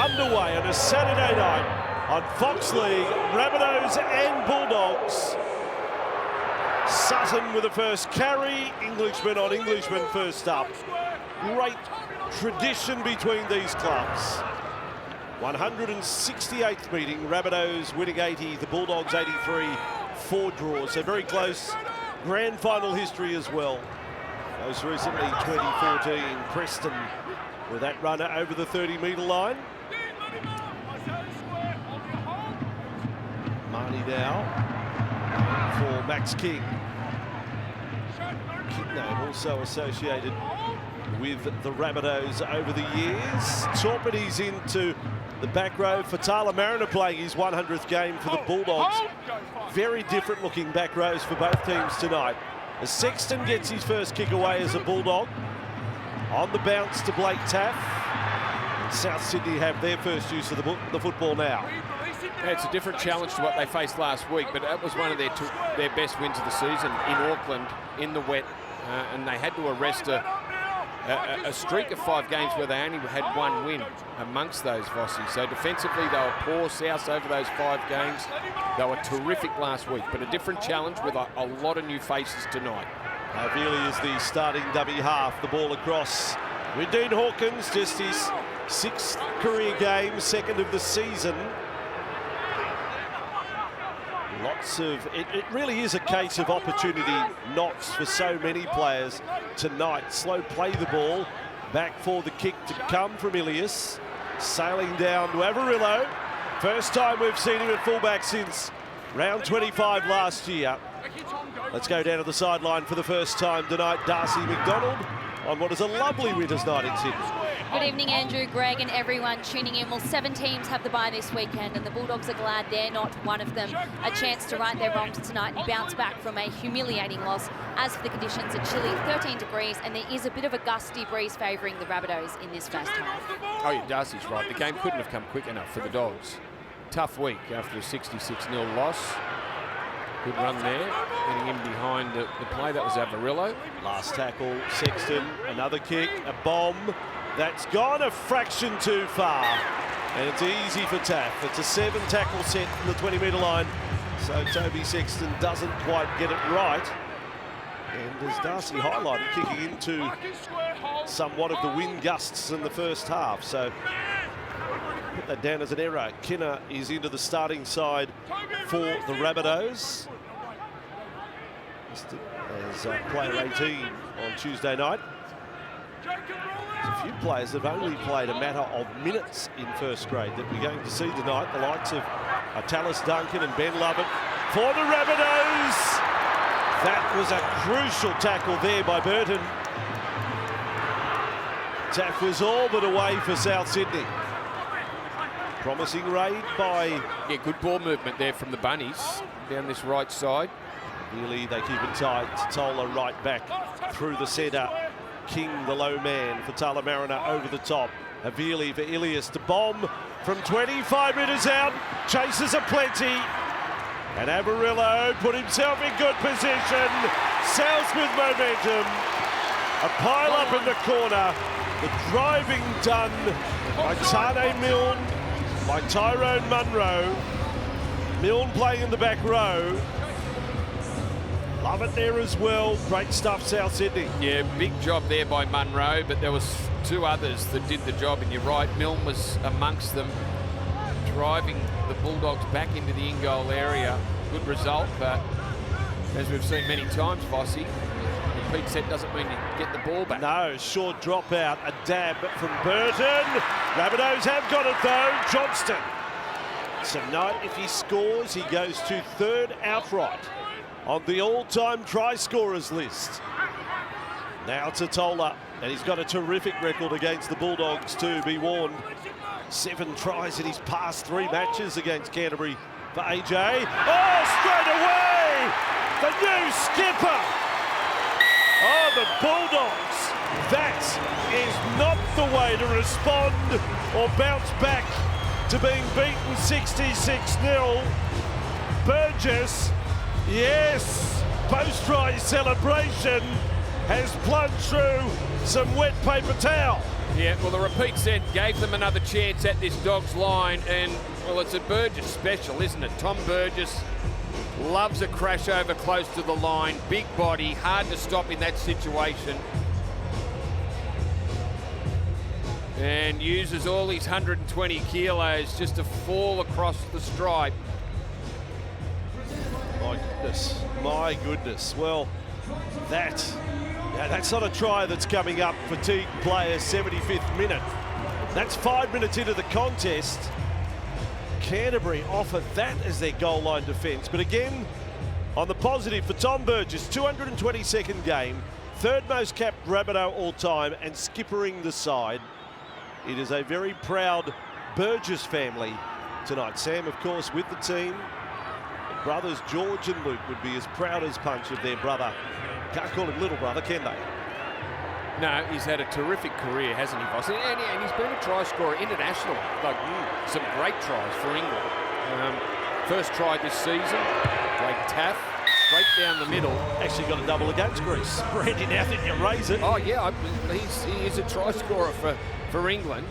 underway on a Saturday night on Fox League. Rabbitohs and Bulldogs. Sutton with the first carry, Englishman on Englishman first up. Great tradition between these clubs. 168th meeting, Rabbitohs winning 80, the Bulldogs 83, 4 draws. So very close grand final history as well. Most recently 2014, Preston with that runner over the 30-metre line. Marnie now for Max King. King name also associated with the Rabbitohs over the years. Torpedes into the back row for Tyler Mariner playing his 100th game for the Bulldogs. Very different looking back rows for both teams tonight. As Sexton gets his first kick away as a Bulldog. On the bounce to Blake Taff. And South Sydney have their first use of the football now. Yeah, it's a different challenge to what they faced last week, but that was one of their best wins of the season in Auckland in the wet, and they had to arrest a streak of 5 games where they only had 1 win amongst those Vossi. So defensively they were poor. South over those 5 games. They were terrific last week, but a different challenge with a lot of new faces tonight. Really is the starting dummy half. The ball across. Dean Hawkins, just his 6th career game, 2nd of the season. Lots of, it really is a case of opportunity knocks for so many players tonight. Slow play the ball, back for the kick to come from Ilias. Sailing down to Averillo. First time we've seen him at fullback since round 25 last year. Let's go down to the sideline for the first time tonight. Darcy McDonald on what is a lovely winter's night in Sydney. Good evening, Andrew, Greg and everyone tuning in. Well, 7 teams have the bye this weekend and the Bulldogs are glad they're not one of them. A chance to right their wrongs tonight and bounce back from a humiliating loss. As for the conditions, are chilly, 13 degrees, and there is a bit of a gusty breeze favouring the Rabbitohs in this first half. Oh yeah, Darcy's right. The game couldn't have come quick enough for the Dogs. Tough week after a 66-0 loss. Good run there, getting in behind the play. That was Averillo. Last tackle, Sexton, another kick, a bomb. That's gone a fraction too far. And it's easy for Taff. It's a 7-tackle set from the 20-metre line. So Toby Sexton doesn't quite get it right. And as Darcy highlighted, kicking into somewhat of the wind gusts in the first half. So put that down as an error. Kinner is into the starting side for the Rabbitohs. As player 18 on Tuesday night. There's a few players that have only played a matter of minutes in first grade that we're going to see tonight. The likes of Tallis Duncan and Ben Lovett for the Rabbitohs. That was a crucial tackle there by Burton. Taff was all but away for South Sydney. Promising raid by... Yeah, good ball movement there from the Bunnies down this right side. Really, they keep it tight. Tola right back through the centre. King, the low man for Tyler Mariner over the top. Havili for Ilias to bomb from 25 metres out. Chases are plenty. And Averillo put himself in good position. South with momentum. A pile up in the corner. The driving done by Tane Milne, by Tyrone Munro. Milne playing in the back row. Love it there as well. Great stuff, South Sydney. Yeah, big job there by Munro, but there was 2 others that did the job, and you're right, Milne was amongst them, driving the Bulldogs back into the in-goal area. Good result, but as we've seen many times, Vossi, the peak set doesn't mean you get the ball back. No, short drop out, a dab from Burton. Rabbitohs have got it though, Johnston. Tonight, if he scores, he goes to 3rd outright on the all-time try scorers list. Now to Tola, and he's got a terrific record against the Bulldogs too, be warned. 7 tries in his past 3 matches against Canterbury for AJ. Oh, straight away! The new skipper! Oh, the Bulldogs! That is not the way to respond or bounce back to being beaten 66-0. Burgess, yes, post-try celebration has plunged through some wet paper towel. Yeah, well, the repeat set gave them another chance at this Dogs line, and, well, it's a Burgess special, isn't it? Tom Burgess loves a crash over close to the line, big body, hard to stop in that situation, and uses all his 120 kilos just to fall across the stripe. My goodness. Well, that's not a try that's coming up. Fatigue player, 75th minute. That's 5 minutes into the contest. Canterbury offer that as their goal line defence. But again, on the positive for Tom Burgess, 222nd game, third most capped Rabbitoh all time and skippering the side. It is a very proud Burgess family tonight. Sam, of course, with the team. The brothers George and Luke would be as proud as punch of their brother. Can't call him little brother, can they? No, he's had a terrific career, hasn't he, Boss? And he's been a try scorer international. Like, some great tries for England. First try this season, Blake Taff, straight down the middle. Actually got a double against Greece. Brandy, now that you raise it. Oh, yeah, he is a try scorer for England.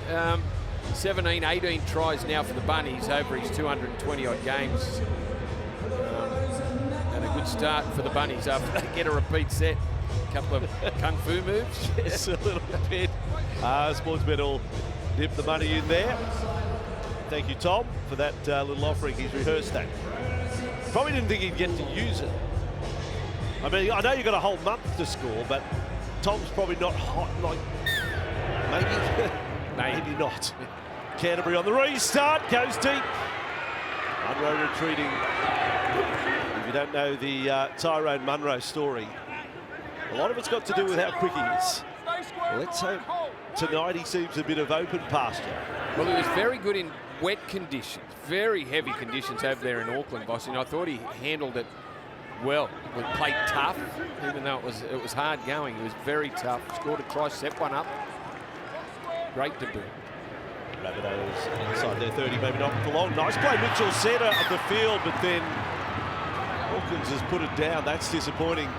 17, 18 tries now for the Bunnies over his 220-odd games. And a good start for the Bunnies after they get a repeat set. A couple of kung fu moves. Yes, a little bit. Sportsbet will dip the money in there. Thank you, Tom, for that little offering. He's rehearsed that. Probably didn't think he'd get to use it. I mean, I know you've got a whole month to score, but Tom's probably not hot. Like, maybe not. Canterbury on the restart, goes deep. Munro retreating. If you don't know the Tyrone Munro story, a lot of it's got to do with how quick he is. Let's hope tonight he seems a bit of open pasture. Well, he was very good in wet conditions, very heavy conditions over there in Auckland, Boss, and I thought he handled it well. He played tough, even though it was hard going. He was very tough. Scored a try, set one up. Great debut. Rabbitohs inside their 30, maybe not for long. Nice play, Mitchell, centre of the field, but then Hawkins has put it down. That's disappointing.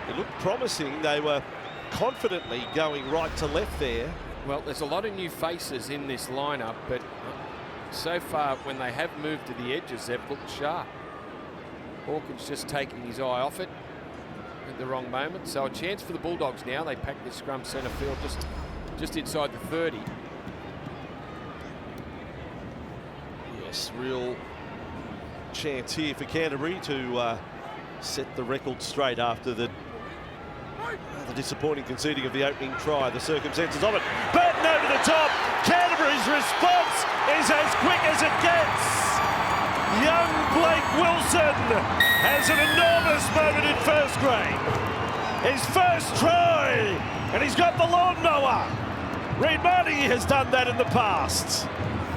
It looked promising. They were confidently going right to left there. Well, there's a lot of new faces in this lineup, but so far when they have moved to the edges, they've looked sharp. Hawkins just taking his eye off it at the wrong moment. So a chance for the Bulldogs now. They pack this scrum centre field just inside the 30. Yes, real chance here for Canterbury to set the record straight after the disappointing conceding of the opening try, the circumstances of it. Burton over the top. Canterbury's response is as quick as it gets. Young Blake Wilson has an enormous moment in first grade. His first try, and he's got the lawnmower. Reid Marnie has done that in the past.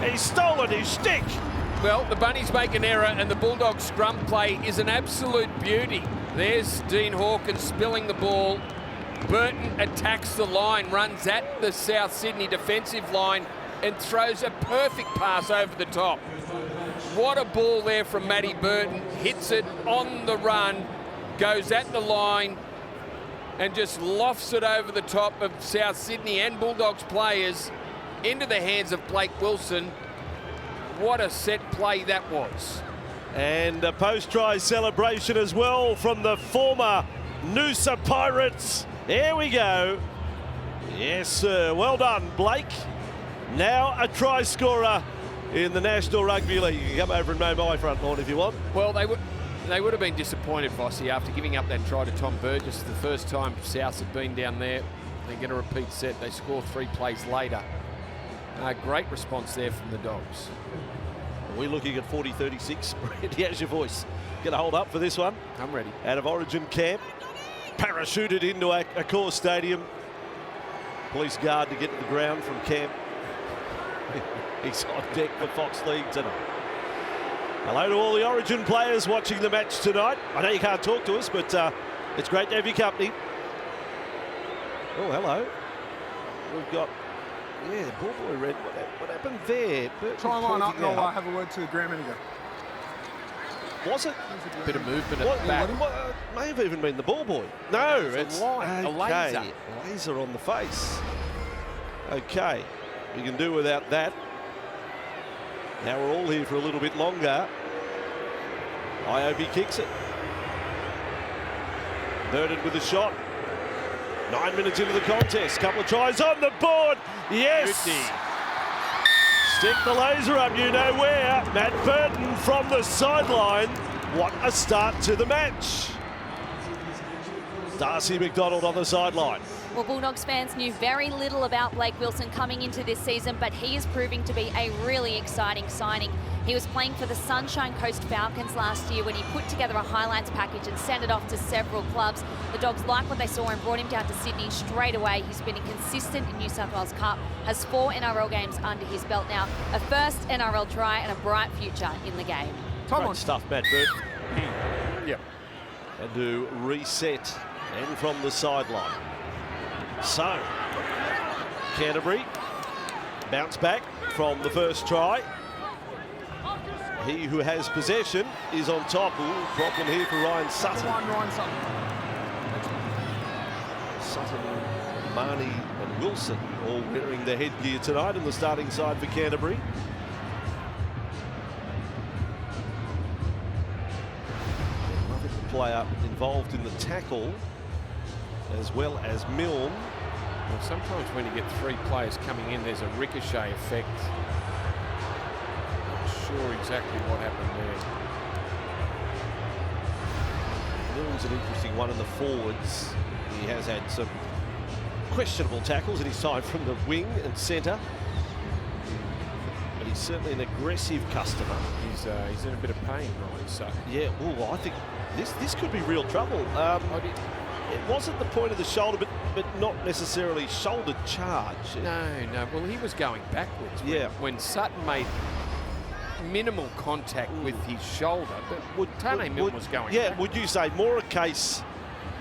He's stolen his stick. Well, the Bunnies make an error, and the Bulldogs scrum play is an absolute beauty. There's Dean Hawkins spilling the ball. Burton attacks the line, runs at the South Sydney defensive line and throws a perfect pass over the top. What a ball there from Matty Burton. Hits it on the run, goes at the line and just lofts it over the top of South Sydney and Bulldogs players into the hands of Blake Wilson. What a set play that was. And a post-try celebration as well from the former Noosa Pirates. Here we go. Yes, sir. Well done, Blake. Now a try scorer in the National Rugby League. You can come over and mow my front lawn if you want. Well, they would have been disappointed, Vossi, after giving up that try to Tom Burgess. The first time South had been down there. They get a repeat set. They score 3 plays later. Great response there from the Dogs. We're looking at 40-36. Brandy, how's your voice? Going to hold up for this one? I'm ready. Out of Origin camp. Parachuted into a core stadium. Police guard to get to the ground from camp. He's on deck for Fox League tonight. Hello to all the Origin players watching the match tonight. I know you can't talk to us, but it's great to have your company. Oh, hello. We've got, yeah, ball boy red. What happened there? Try line up and I'll have a word to the ground manager. Was it? Bit of movement at the back. May have even been the ball boy. No, it's a line, a laser. Laser on the face. Okay, we can do without that. Now we're all here for a little bit longer. IOB kicks it. Burden with a shot. 9 minutes into the contest. Couple of tries on the board. Yes! Stick the laser up, you know where. Matt Burton from the sideline. What a start to the match. Darcy McDonald on the sideline. Well, Bulldogs fans knew very little about Blake Wilson coming into this season, but he is proving to be a really exciting signing. He was playing for the Sunshine Coast Falcons last year when he put together a highlights package and sent it off to several clubs. The Dogs liked what they saw and brought him down to Sydney straight away. He's been inconsistent in New South Wales Cup, has 4 NRL games under his belt now, a first NRL try and a bright future in the game. Great stuff, Matt Burton. Yep. And to reset and from the sideline. So, Canterbury bounce back from the first try. He who has possession is on top. Ooh, problem here for Ryan Sutton. Sutton, Marnie and Wilson all wearing their headgear tonight in the starting side for Canterbury. Another player involved in the tackle, as well as Milne. Well, sometimes when you get 3 players coming in, there's a ricochet effect. Not sure exactly what happened there. Milne's an interesting one in the forwards. He has had some questionable tackles in his time from the wing and centre. But he's certainly an aggressive customer. He's in a bit of pain, Ryan Sutton. Yeah, well, I think this could be real trouble. It wasn't the point of the shoulder, but not necessarily shoulder charge. No. Well, he was going backwards. When Sutton made minimal contact with his shoulder, but Tane Milne was going backwards. Would you say more a case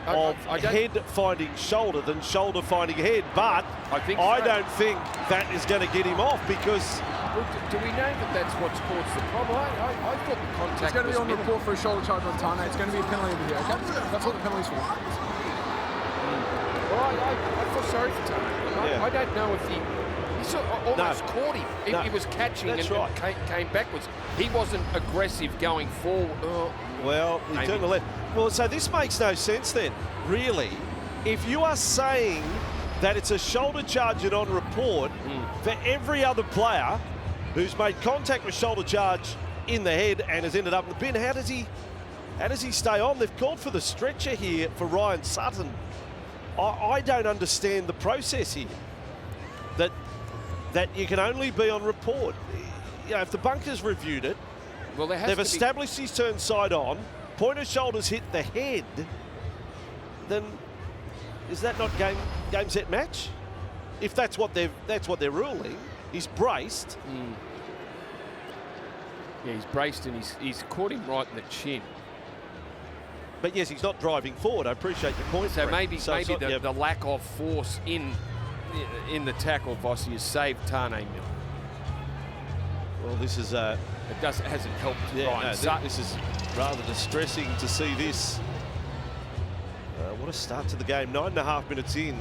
of head finding shoulder than shoulder finding head? But I don't think that is going to get him off because... Well, do we know that that's what's caused the problem? I thought the contact It's going to be on minimal. report for a shoulder charge on Tane. It's going to be a penalty over here, okay? That's what the penalty's for. Well, I feel sorry for Tane. I don't know if he sort of almost caught him. He was catching and came backwards. He wasn't aggressive going forward. Well, he turned the left. Well, so this makes no sense then, really. If you are saying that it's a shoulder charge and on report for every other player who's made contact with shoulder charge in the head and has ended up in the bin, how does he stay on? They've called for the stretcher here for Ryan Sutton. I don't understand the process here. That you can only be on report. You know, if the bunkers reviewed it, well, they've established he's turned side on, point of shoulders hit the head, then is that not game set match? If that's what they're ruling, he's braced. Yeah, he's braced and he's caught him right in the chin. But yes, he's not driving forward. I appreciate your point. So maybe the lack of force in the tackle, Vossi, has saved Tane Milne. Well, this is it hasn't helped Ryan Sutton. This is rather distressing to see this. What a start to the game. 9.5 minutes in,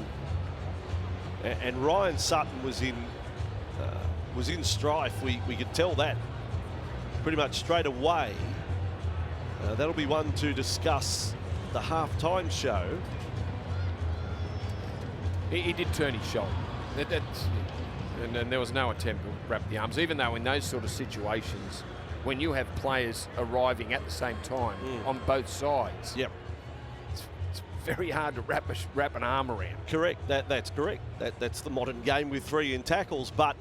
and Ryan Sutton was in strife. We could tell that pretty much straight away. That'll be one to discuss the half-time show. He did turn his shoulder. And there was no attempt to wrap the arms, even though in those sort of situations, when you have players arriving at the same time on both sides, it's very hard to wrap an arm around. Correct. That's correct. That's the modern game with 3 in tackles. But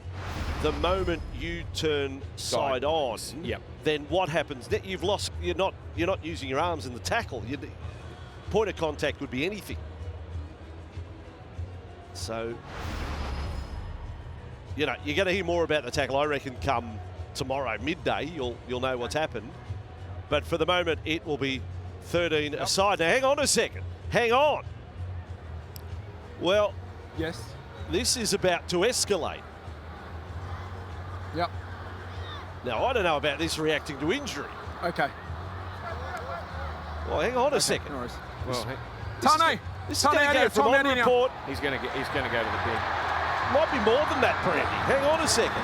the moment you turn side on, then what happens? You've lost. You're not using your arms in the tackle. Point of contact would be anything. So, you're going to hear more about the tackle, I reckon, come tomorrow midday. You'll know what's happened. But for the moment, it will be 13 aside. Now, hang on a second. Hang on. Well, yes, this is about to escalate. Yep. Now, I don't know about this reacting to injury. Okay. Well, hang on a second. No worries. Well, This is going to go from on report. He's going to go to the bin. might be more than that, Brandy. Hang on a second.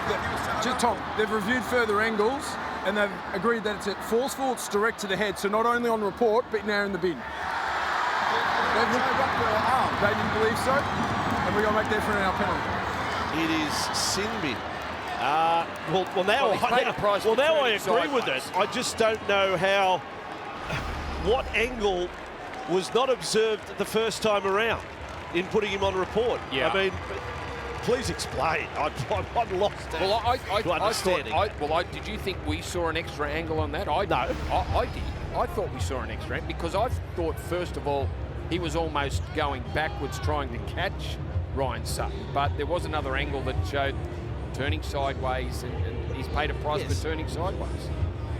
Just Tom, they've reviewed further angles and they've agreed that it's at forceful, it's direct to the head, so not only on report, but now in the bin. They didn't believe so, and we're going to make that for an hour penalty. It is sin bin. Well, now I agree with it. I just don't know how, what angle was not observed the first time around in putting him on report. Yeah. I mean, please explain. I'm lost. Well, understanding. Did you think we saw an extra angle on that? No. I did. I thought we saw an extra angle because I thought, first of all, he was almost going backwards trying to catch Ryan Sutton, but there was another angle that showed turning sideways, and he's paid a price for turning sideways.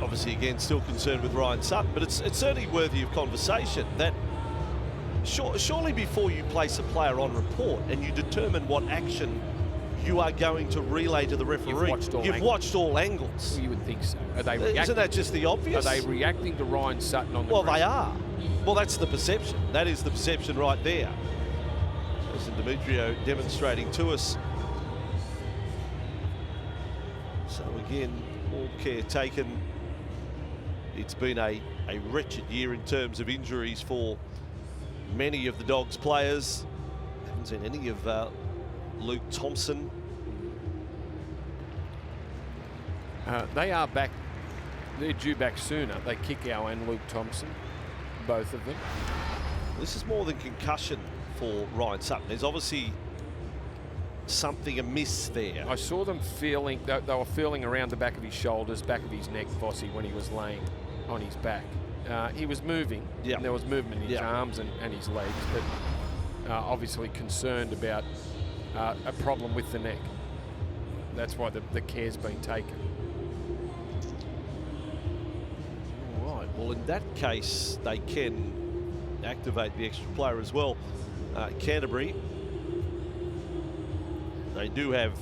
Obviously, again, still concerned with Ryan Sutton, but it's certainly worthy of conversation that surely before you place a player on report and you determine what action you are going to relay to the referee, you've watched all angles. Well, you would think so. Are they reacting? Isn't that just the obvious? Are they reacting to Ryan Sutton on the Well, ground? they are. Well, that's the perception. That is the perception right there. Jason Demetrio demonstrating to us. So again, all care taken. It's been a wretched year in terms of injuries for many of the Dogs players. Haven't seen any of Luke Thompson. They are back. They're due back sooner. They kick our and Luke Thompson, both of them. This is more than concussion for Ryan Sutton. There's obviously something amiss there. I saw them feeling, they were feeling around the back of his shoulders, back of his neck, Vossi, when he was laying on his back. He was moving, and there was movement in his arms and his legs, but obviously concerned about a problem with the neck. That's why the care's been taken. All right, well, in that case, they can activate the extra player as well. Canterbury, they do have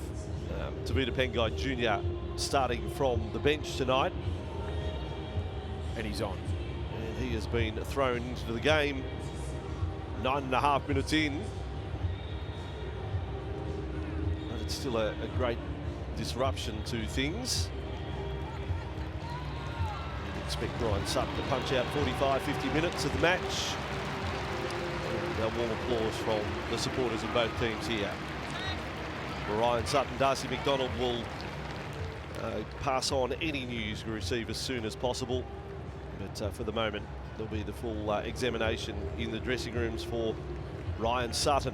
Tavita Pengai Jr. starting from the bench tonight. And he's on. And he has been thrown into the game 9.5 minutes in. But it's still a great disruption to things. You'd expect Ryan Sutton to punch out 45, 50 minutes of the match. And a warm applause from the supporters of both teams here. For Ryan Sutton, Darcy McDonald will pass on any news we receive as soon as possible. But for the moment, there'll be the full examination in the dressing rooms for Ryan Sutton.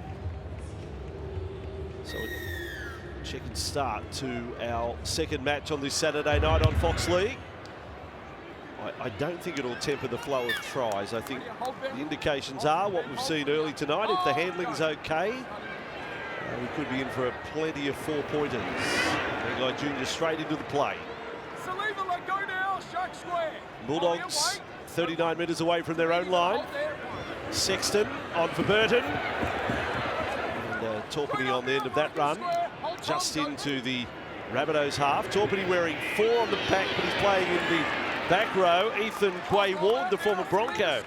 So a check and start to our second match on this Saturday night on Fox League. I don't think it'll temper the flow of tries. I think the indications are what we've seen early tonight. If the handling's okay, we could be in for plenty of four-pointers. Pengai Jr. straight into the play. Bulldogs 39 metres away from their own line. Sexton on for Burton. And Torpeny on the end of that run. Just into the Rabbitohs half. Torpeny wearing 4 on the back, but he's playing in the back row. Ethan Quay-Ward, the former Bronco,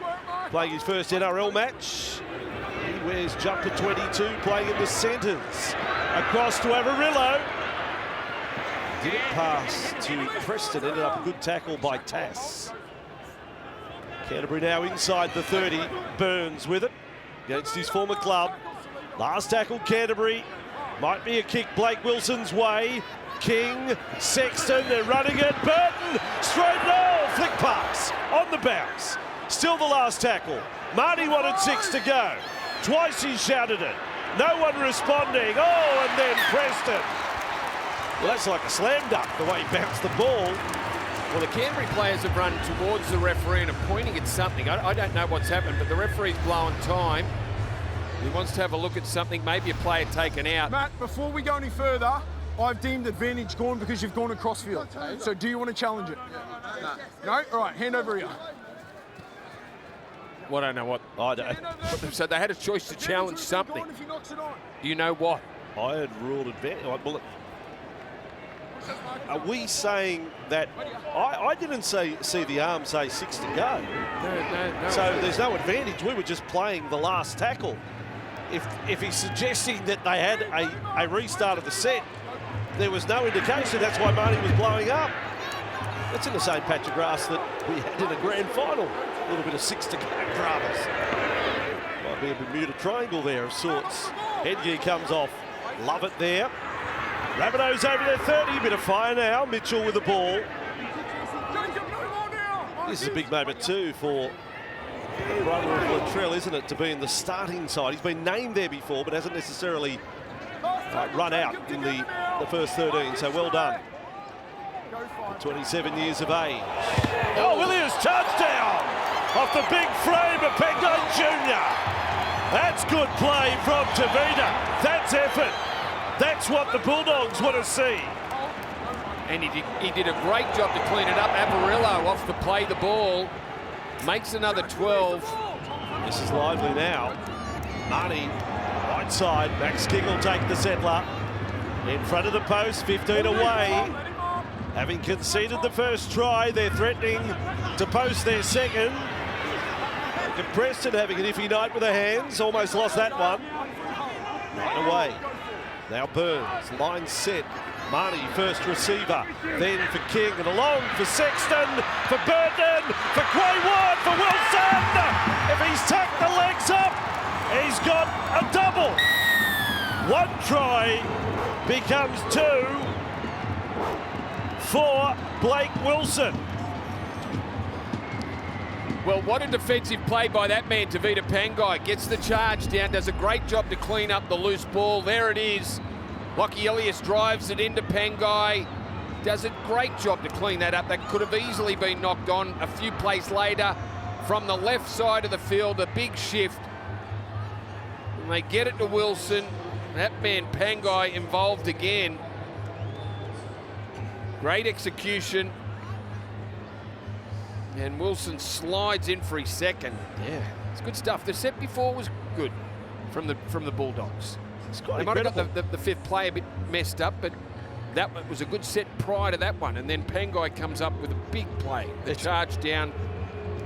playing his first NRL match. He wears jumper 22, playing in the centres. Across to Avarillo. Didn't pass to Preston, ended up a good tackle by Tass. Canterbury now inside the 30, Burns with it against his former club. Last tackle Canterbury, might be a kick Blake Wilson's way. King, Sexton, they're running it, Burton, straight no, flick pass on the bounce. Still the last tackle, Marty wanted 6 to go. Twice he shouted it, no one responding, oh, and then Preston. Well, that's like a slam dunk, the way he bounced the ball. Well, the Canterbury players have run towards the referee and are pointing at something. I don't know what's happened, but the referee's blowing time. He wants to have a look at something, maybe a player taken out. Matt, before we go any further, I've deemed advantage gone because you've gone across field. So do you want to challenge it? No? All right, hand over here. Well, I don't know what. I don't. So they had a choice to challenge something. Do you know what? I had ruled advantage. Are we saying that I didn't see the arm say 6 to go? No. So there's no advantage. We were just playing the last tackle. if he's suggesting that they had a restart of the set, there was no indication that's why Marnie was blowing up. It's in the same patch of grass that we had in a grand final. A little bit of 6 to go dramas. Might be a Bermuda Triangle there of sorts. Headgear comes off. Love it there. Rabbitohs over their 30. Bit of fire now. Mitchell with the ball. This is a big moment too for the brother of Latrell, isn't it, to be in the starting side. He's been named there before, but hasn't necessarily run out in the first 13, so well done. 27 years of age. Oh, Williams, touchdown! Off the big frame of Penguin Jr. That's good play from Tavita. That's effort. That's what the Bulldogs want to see. And he did a great job to clean it up. Avarillo off the play the ball. Makes another 12. This is lively now. Marnie, right side. Max King will take the settler. In front of the post, 15 away. Having conceded the first try, they're threatening to post their second. Look at Preston having an iffy night with the hands. Almost lost that one. Right away. Now Burns, line set. Marnie, first receiver, then for King, and along for Sexton, for Burton, for Quay Ward, for Wilson! If he's tucked the legs up, he's got a double. 1 try becomes 2 for Blake Wilson. Well, what a defensive play by that man, Tavita Pangai. Gets the charge down, does a great job to clean up the loose ball. There it is. Lockie Elias drives it into Pangai. Does a great job to clean that up. That could have easily been knocked on a few plays later. From the left side of the field, a big shift. And they get it to Wilson. That man Pangai involved again. Great execution. And Wilson slides in for his second. Yeah, it's good stuff. The set before was good from the Bulldogs. They might have got the 5th play a bit messed up, but that one was a good set prior to that one. And then Pangai comes up with a big play. The charge down,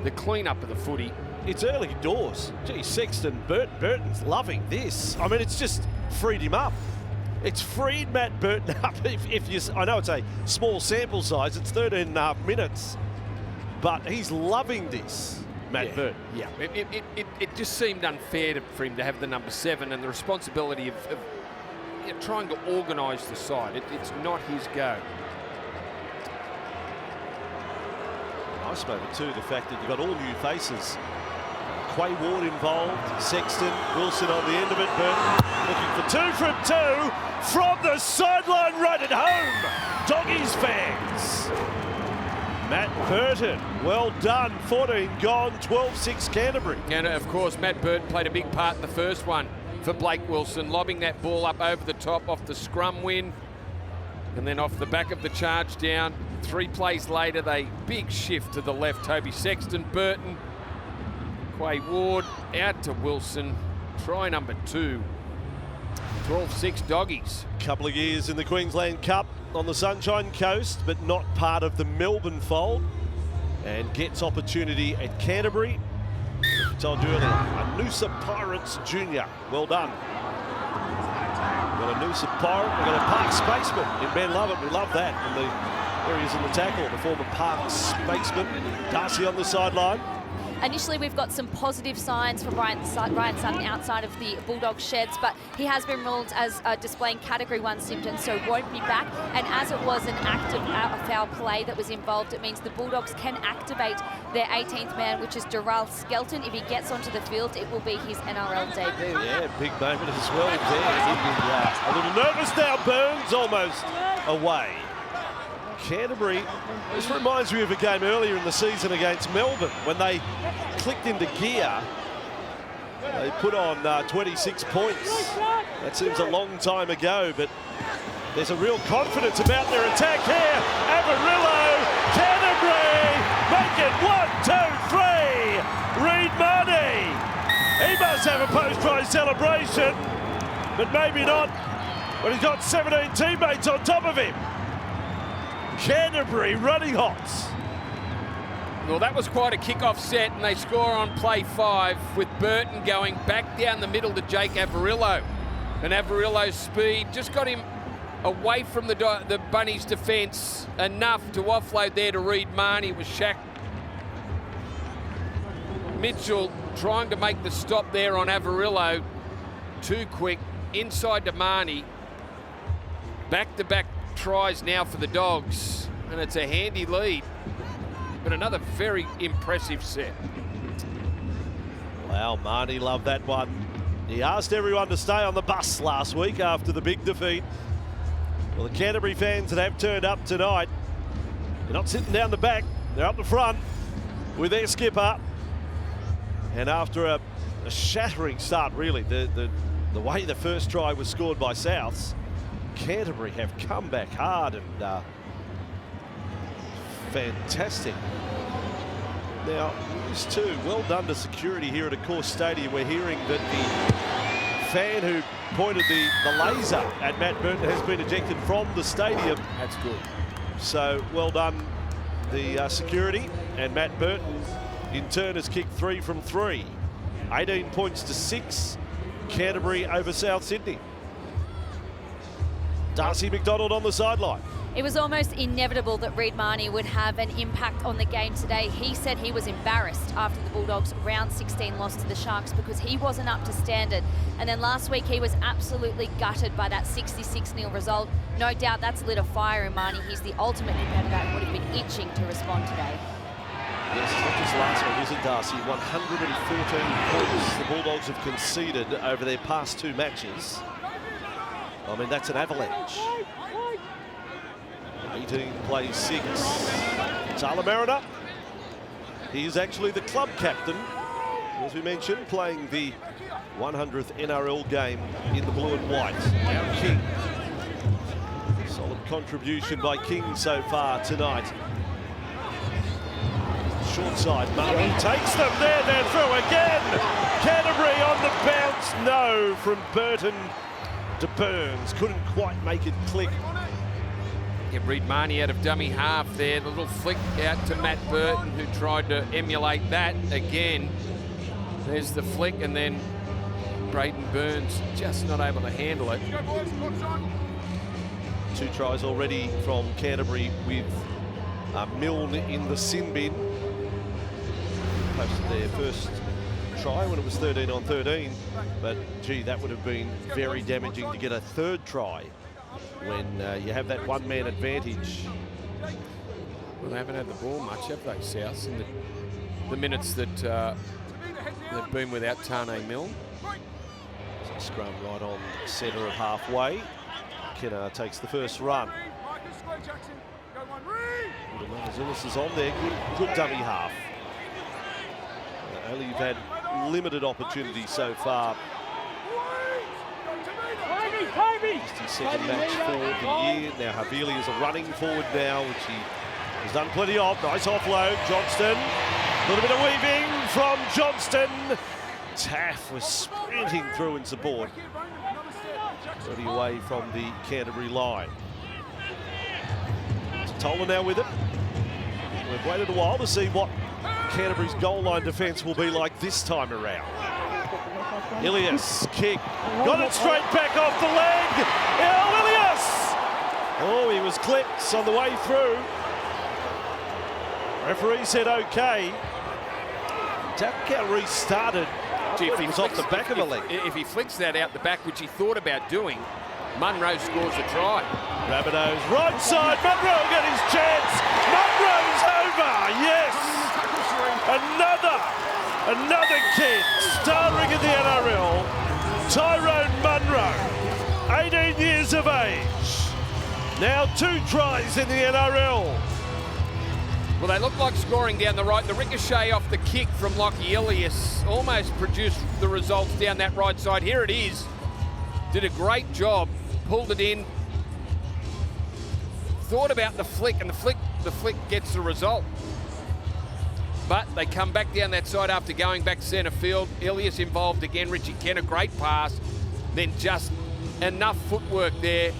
the clean-up of the footy. It's early doors. Gee, Sexton, Burton's loving this. I mean, it's just freed him up. It's freed Matt Burton up. I know it's a small sample size. It's 13 and a half minutes. But he's loving this, Matt Burton. Yeah, it just seemed unfair for him to have the number 7 and the responsibility of trying to organise the side. It's not his go. Nice moment too, the fact that you've got all new faces. Quay Ward involved, Sexton, Wilson on the end of it, Burton looking for 2 from 2 from the sideline right at home. Doggies fans. Matt Burton, well done, 14 gone, 12-6 Canterbury. And of course, Matt Burton played a big part in the first one for Blake Wilson, lobbing that ball up over the top off the scrum win. And then off the back of the charge down, 3 plays later, they big shift to the left. Toby Sexton, Burton, Quay Ward, out to Wilson. Try number 2. 12-6 Doggies. Couple of years in the Queensland Cup on the Sunshine Coast, but not part of the Melbourne fold. And gets opportunity at Canterbury. Told you earlier, a Noosa Pirates Junior. Well done. We've got a Noosa Pirate, we've got a Park Spaceman in Ben Lovett. We love that. And there he is in the tackle, the former Park Spaceman. Darcy on the sideline. Initially, we've got some positive signs for Ryan Sutton outside of the Bulldogs sheds, but he has been ruled as displaying Category 1 symptoms, so won't be back. And as it was an active foul play that was involved, it means the Bulldogs can activate their 18th man, which is Dural Skelton. If he gets onto the field, it will be his NRL debut. Yeah, big moment as well there. A little nervous now, Burns almost away. Canterbury, this reminds me of a game earlier in the season against Melbourne when they clicked into gear. They put on 26 points. That seems a long time ago, but there's a real confidence about their attack here. Avarillo, Canterbury, make it 1, 2, 3. Reed Marnie. He must have a post-try celebration, but maybe not when he's got 17 teammates on top of him. Canterbury running hot. Well, that was quite a kick-off set, and they score on play 5 with Burton going back down the middle to Jake Averillo. And Averillo's speed just got him away from the Bunnies' defence enough to offload there to Reed Marnie. Was Shaq Mitchell trying to make the stop there on Averillo. Too quick, inside to Marnie. Back-to-back tries now for the Dogs, and it's a handy lead. But another very impressive set. Wow, Marnie loved that one. He asked everyone to stay on the bus last week after the big defeat. Well, the Canterbury fans that have turned up tonight, they're not sitting down the back, they're up the front with their skipper. And after a shattering start, really, the way the first try was scored by Souths, Canterbury have come back hard and fantastic. Now, these two, well done to security here at Accor Stadium. We're hearing that the fan who pointed the laser at Matt Burton has been ejected from the stadium. That's good. So, well done, the security. And Matt Burton, in turn, has kicked 3 from 3. 18 points to 6. Canterbury over South Sydney. Darcy McDonald on the sideline. It was almost inevitable that Reed Marnie would have an impact on the game today. He said he was embarrassed after the Bulldogs' round 16 loss to the Sharks because he wasn't up to standard. And then last week he was absolutely gutted by that 66-0 result. No doubt that's lit a fire in Marnie. He's the ultimate competitor and would have been itching to respond today. Yes, it's not just last week, is it, Darcy? 114 points the Bulldogs have conceded over their past 2 matches. I mean, that's an avalanche. 18 plays 6. Tyler Mariner, he is actually the club captain, as we mentioned, playing the 100th NRL game in the blue and white. Now King. Solid contribution by King so far tonight. Short side, Murray takes them there, they're through again. Canterbury on the bounce, no, from Burton to Burns. Couldn't quite make it click. Yeah, Reed Marnie out of dummy half there. The little flick out to Matt Burton, who tried to emulate that again. There's the flick, and then Braden Burns just not able to handle it. 2 tries already from Canterbury with Milne in the sin bin. Posted their first try when it was 13 on 13, but gee, that would have been very damaging to get a 3rd try when you have that one-man advantage. Well, they haven't had the ball much, have they, South, in the minutes that they've been without Tane Milne. So scrum right on centre of halfway. Kenner takes the first run. Zulus is on there, good dummy half. Only you've had limited opportunity so far. Just his second match for the year. Now Havili is a running forward now, which he has done plenty of. Nice offload, Johnston. A little bit of weaving from Johnston. Taff was sprinting through in support. 30 away from the Canterbury line. Tola now with it. We've waited a while to see what Canterbury's goal line defence will be like this time around. Ilias, kick, got it straight back off the leg. Ilias! Oh, he was clipped on the way through. Referee said okay. Tap count restarted. Gee, if he was off the back of the leg. If he flicks that out the back, which he thought about doing, Munro scores a try. Rabbitohs, right side, Munro got his chance. Munro's over, yes! Another kid starring in the NRL, Tyrone Munro, 18 years of age. Now 2 tries in the NRL. Well, they look like scoring down the right. The ricochet off the kick from Lockie Ilias almost produced the results down that right side. Here it is. Did a great job, pulled it in, thought about the flick, and the flick gets the result. But they come back down that side after going back to centre field. Ilias involved again. Richie Kenner, great pass. Then just enough footwork there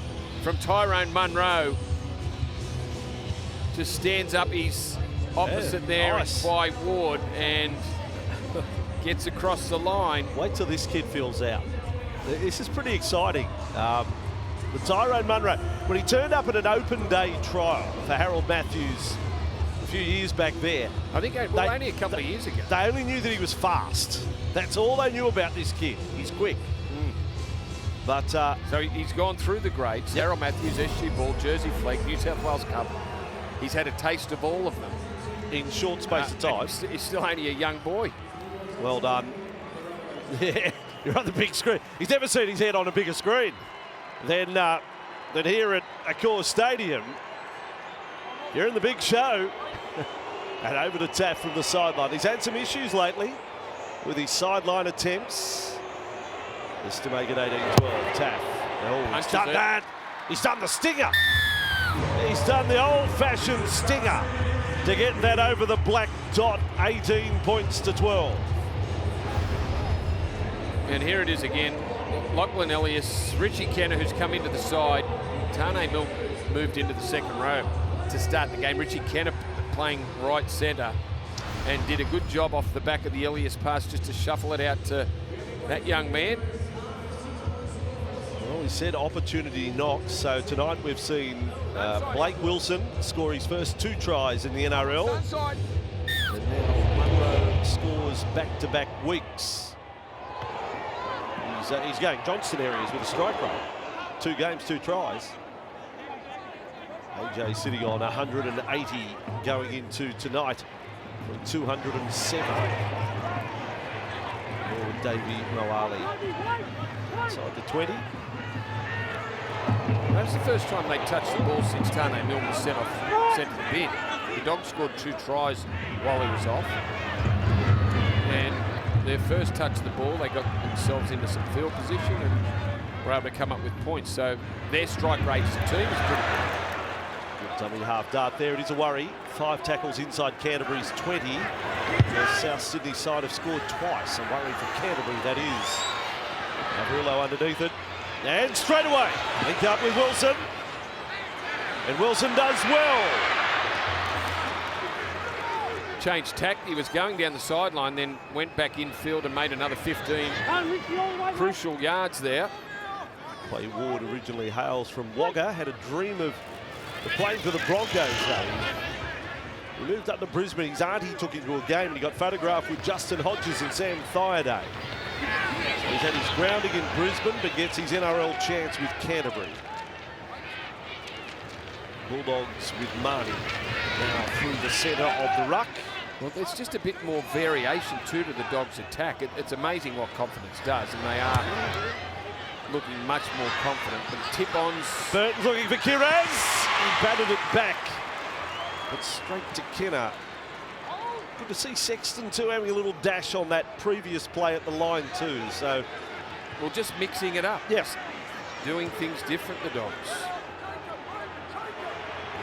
from Tyrone Munro to stands up his opposite there nice. by Ward and gets across the line. Wait till this kid feels out. This is pretty exciting. The Tyrone Munro, when he turned up at an open day trial for Harold Matthews a few years back there. I think only a couple of years ago. They only knew that he was fast. That's all they knew about this kid. He's quick. But so he's gone through the grades. Yep. Harold Matthews, SG Ball, Jersey Flag, New South Wales Cup. He's had a taste of all of them. in short space of time. He's still only a young boy. Well done. Yeah, you're on the big screen. He's never seen his head on a bigger screen than here at Accor Stadium. You're in the big show. And over to Taff from the sideline. He's had some issues lately with his sideline attempts. Just to make it 18-12. Taff. Oh, he's done that. He's done the stinger. He's done the old-fashioned stinger to get that over the black dot. 18 points to 12. And here it is again. Lachlan Elias, Richie Kenner, who's come into the side. Tane Milk moved into the second row to start the game. Richie Kenner playing right centre and did a good job off the back of the Elias pass just to shuffle it out to that young man. Well, he said opportunity knocks. So tonight we've seen Blake Wilson score his first 2 tries in the NRL. And now Munro scores back-to-back weeks. He's going Johnston areas with a strike rate. 2 games, 2 tries. AJ sitting on 180 going into tonight from 207. Or Davey Moali inside the 20. That's the first time they touched the ball since Tane Milne was sent to the bin. The Dogs scored 2 tries while he was off. And their first touch of the ball, they got themselves into some field position and were able to come up with points. So their strike rate as a team is pretty good. Good dummy half dart there. It is a worry. 5 tackles inside Canterbury's 20. The South Sydney side have scored twice. A worry for Canterbury, that is. Averillo underneath it. And straight away, linked up with Wilson. And Wilson does well. Changed tack. He was going down the sideline, then went back infield and made another 15 crucial yards there. Clay Ward originally hails from Wagga, had a dream of playing for the Broncos though. He moved up to Brisbane. His auntie took him to a game and he got photographed with Justin Hodges and Sam Thaiday. So he's had his grounding in Brisbane but gets his NRL chance with Canterbury. Bulldogs with Marnie now through the centre of the ruck. Well, there's just a bit more variation too to the Dogs' attack. It's amazing what confidence does, and they are looking much more confident. But tip-ons. Burton's looking for Kiraz. He batted it back, but straight to Kenner. Good to see Sexton too having a little dash on that previous play at the line too. So, well, just mixing it up. Yes, doing things different. The Dogs.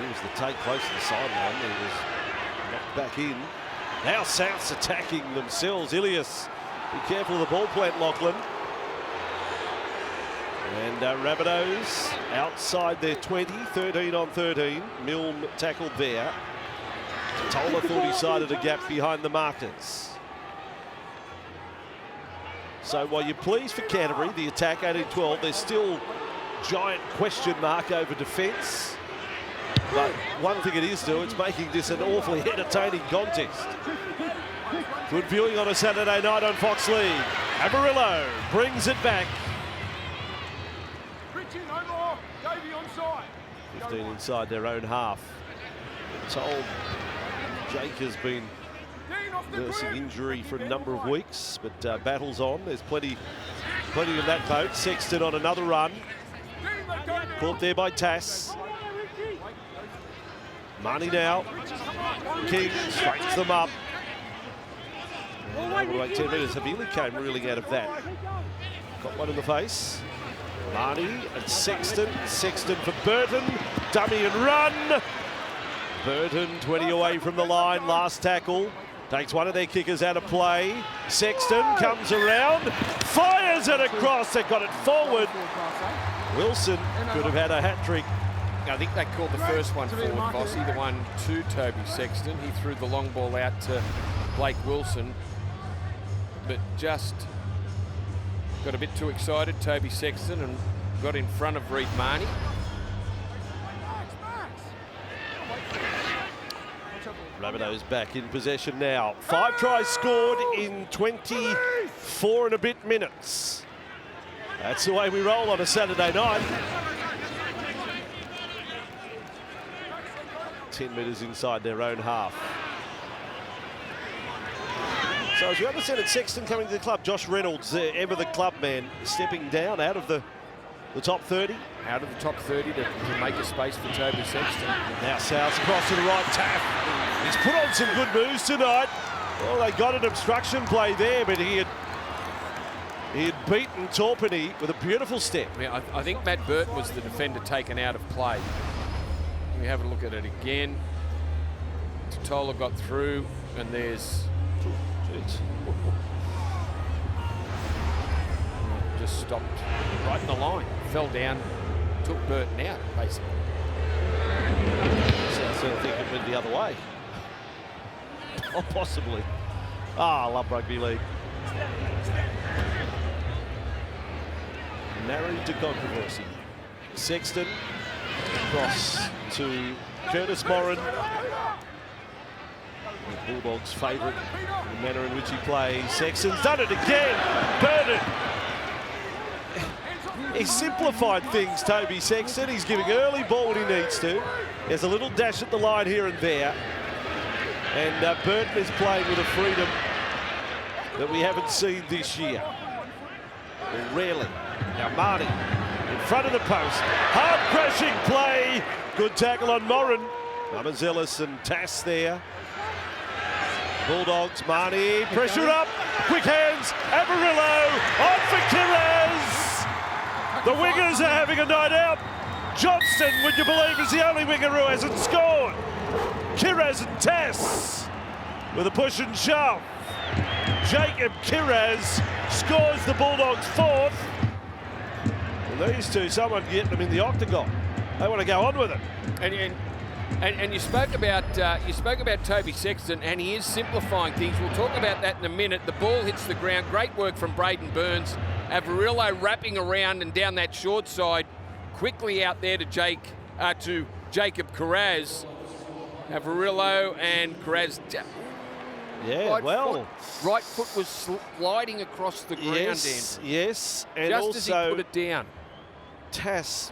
Here's the take close to the sideline. He was knocked back in. Now South's attacking themselves. Ilias, be careful of the ball plant, Lachlan. And Rabbitohs outside their 20, 13 on 13. Milne tackled there. Tola thought he sided a gap behind the markers. So while you're pleased for Canterbury, the attack 18-12, there's still giant question mark over defence. But one thing it is, though, it's making this an awfully entertaining contest. Good viewing on a Saturday night on Fox League. Averillo brings it back. 15 inside their own half. Told Jake has been nursing injury for a number of weeks, but battles on. There's plenty of that boat. Sexton on another run. Caught there by Tass. Money now. King straightens them up. And over 10 metres. Havili came reeling out of that. Got one in the face. Marnie and Sexton. Sexton for Burton. Dummy and run. Burton 20 away from the line. Last tackle. Takes one of their kickers out of play. Sexton comes around. Fires it across. They got it forward. Wilson could have had a hat-trick I think they called the first one forward, Bossy, the one to Toby Sexton. He threw the long ball out to Blake Wilson, but just got a bit too excited, Toby Sexton, and got in front of Reid Marnie. Rabbitohs back in possession now. 5 tries scored in 24 and a bit minutes. That's the way we roll on a Saturday night. 10 metres inside their own half. So as we understand it, Sexton coming to the club. Josh Reynolds, ever the club man, stepping down out of the top 30. Out of the top 30 to make a space for Toby Sexton. Now South across to the right, tap. He's put on some good moves tonight. Well, they got an obstruction play there, but he had beaten Torpenny with a beautiful step. Yeah, I think Matt Burton was the defender taken out of play. We have a look at it again. Totola got through, and there's... just stopped right in the line. Fell down, took Burton out, basically. South I think it went the other way. Oh, possibly. I love rugby league. Married to controversy. Sexton across to Curtis Moran. The Bulldogs' favourite, the manner in which he plays. Sexton's done it again. Burton. He's simplified things, Toby Sexton. He's giving early ball when he needs to. There's a little dash at the line here and there. And Burton is playing with a freedom that we haven't seen this year. Or rarely. Now Marnie in front of the post. Hard crashing play. Good tackle on Moran. Mamazelis and Tass there. Bulldogs, Marnie, pressure up. Quick hands. Avarillo on for Kiraz. The wingers are having a night out. Johnston, would you believe, is the only winger who hasn't scored. Kiraz and Tass with a push and shove. Jacob Kiraz scores the Bulldogs' 4th. And these two, someone get them in the octagon. They want to go on with it. And you spoke about Toby Sexton, and he is simplifying things. We'll talk about that in a minute. The ball hits the ground. Great work from Braden Burns. Avarillo wrapping around and down that short side, quickly out there to Jacob Kiraz. Avarillo and Kiraz. Yeah, right foot was sliding across the ground. Yes, and just also as he put it down. Tass.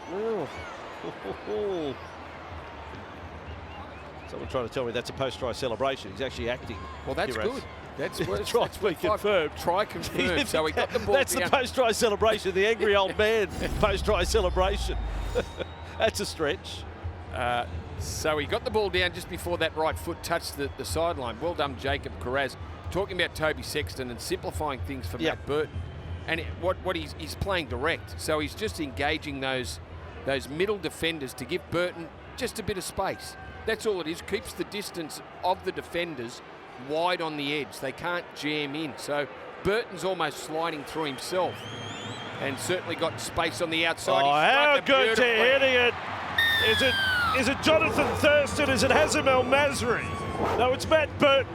Someone trying to tell me that's a post-try celebration. He's actually acting. Well, that's Kiraz. Good. That's try confirmed. Try confirmed. So he got the ball That's down. the post-try celebration. The angry old man post-try celebration. That's a stretch. So he got the ball down just before that right foot touched the sideline. Well done, Jacob Kiraz. Talking about Toby Sexton and simplifying things for Matt Burton. And he's playing direct. So he's just engaging those middle defenders to give Burton just a bit of space. That's all it is. Keeps the distance of the defenders wide on the edge. They can't jam in. So Burton's almost sliding through himself and certainly got space on the outside. Oh, how good to hitting it. Is it Jonathan Thurston? Is it Hazem El Masri? No, it's Matt Burton.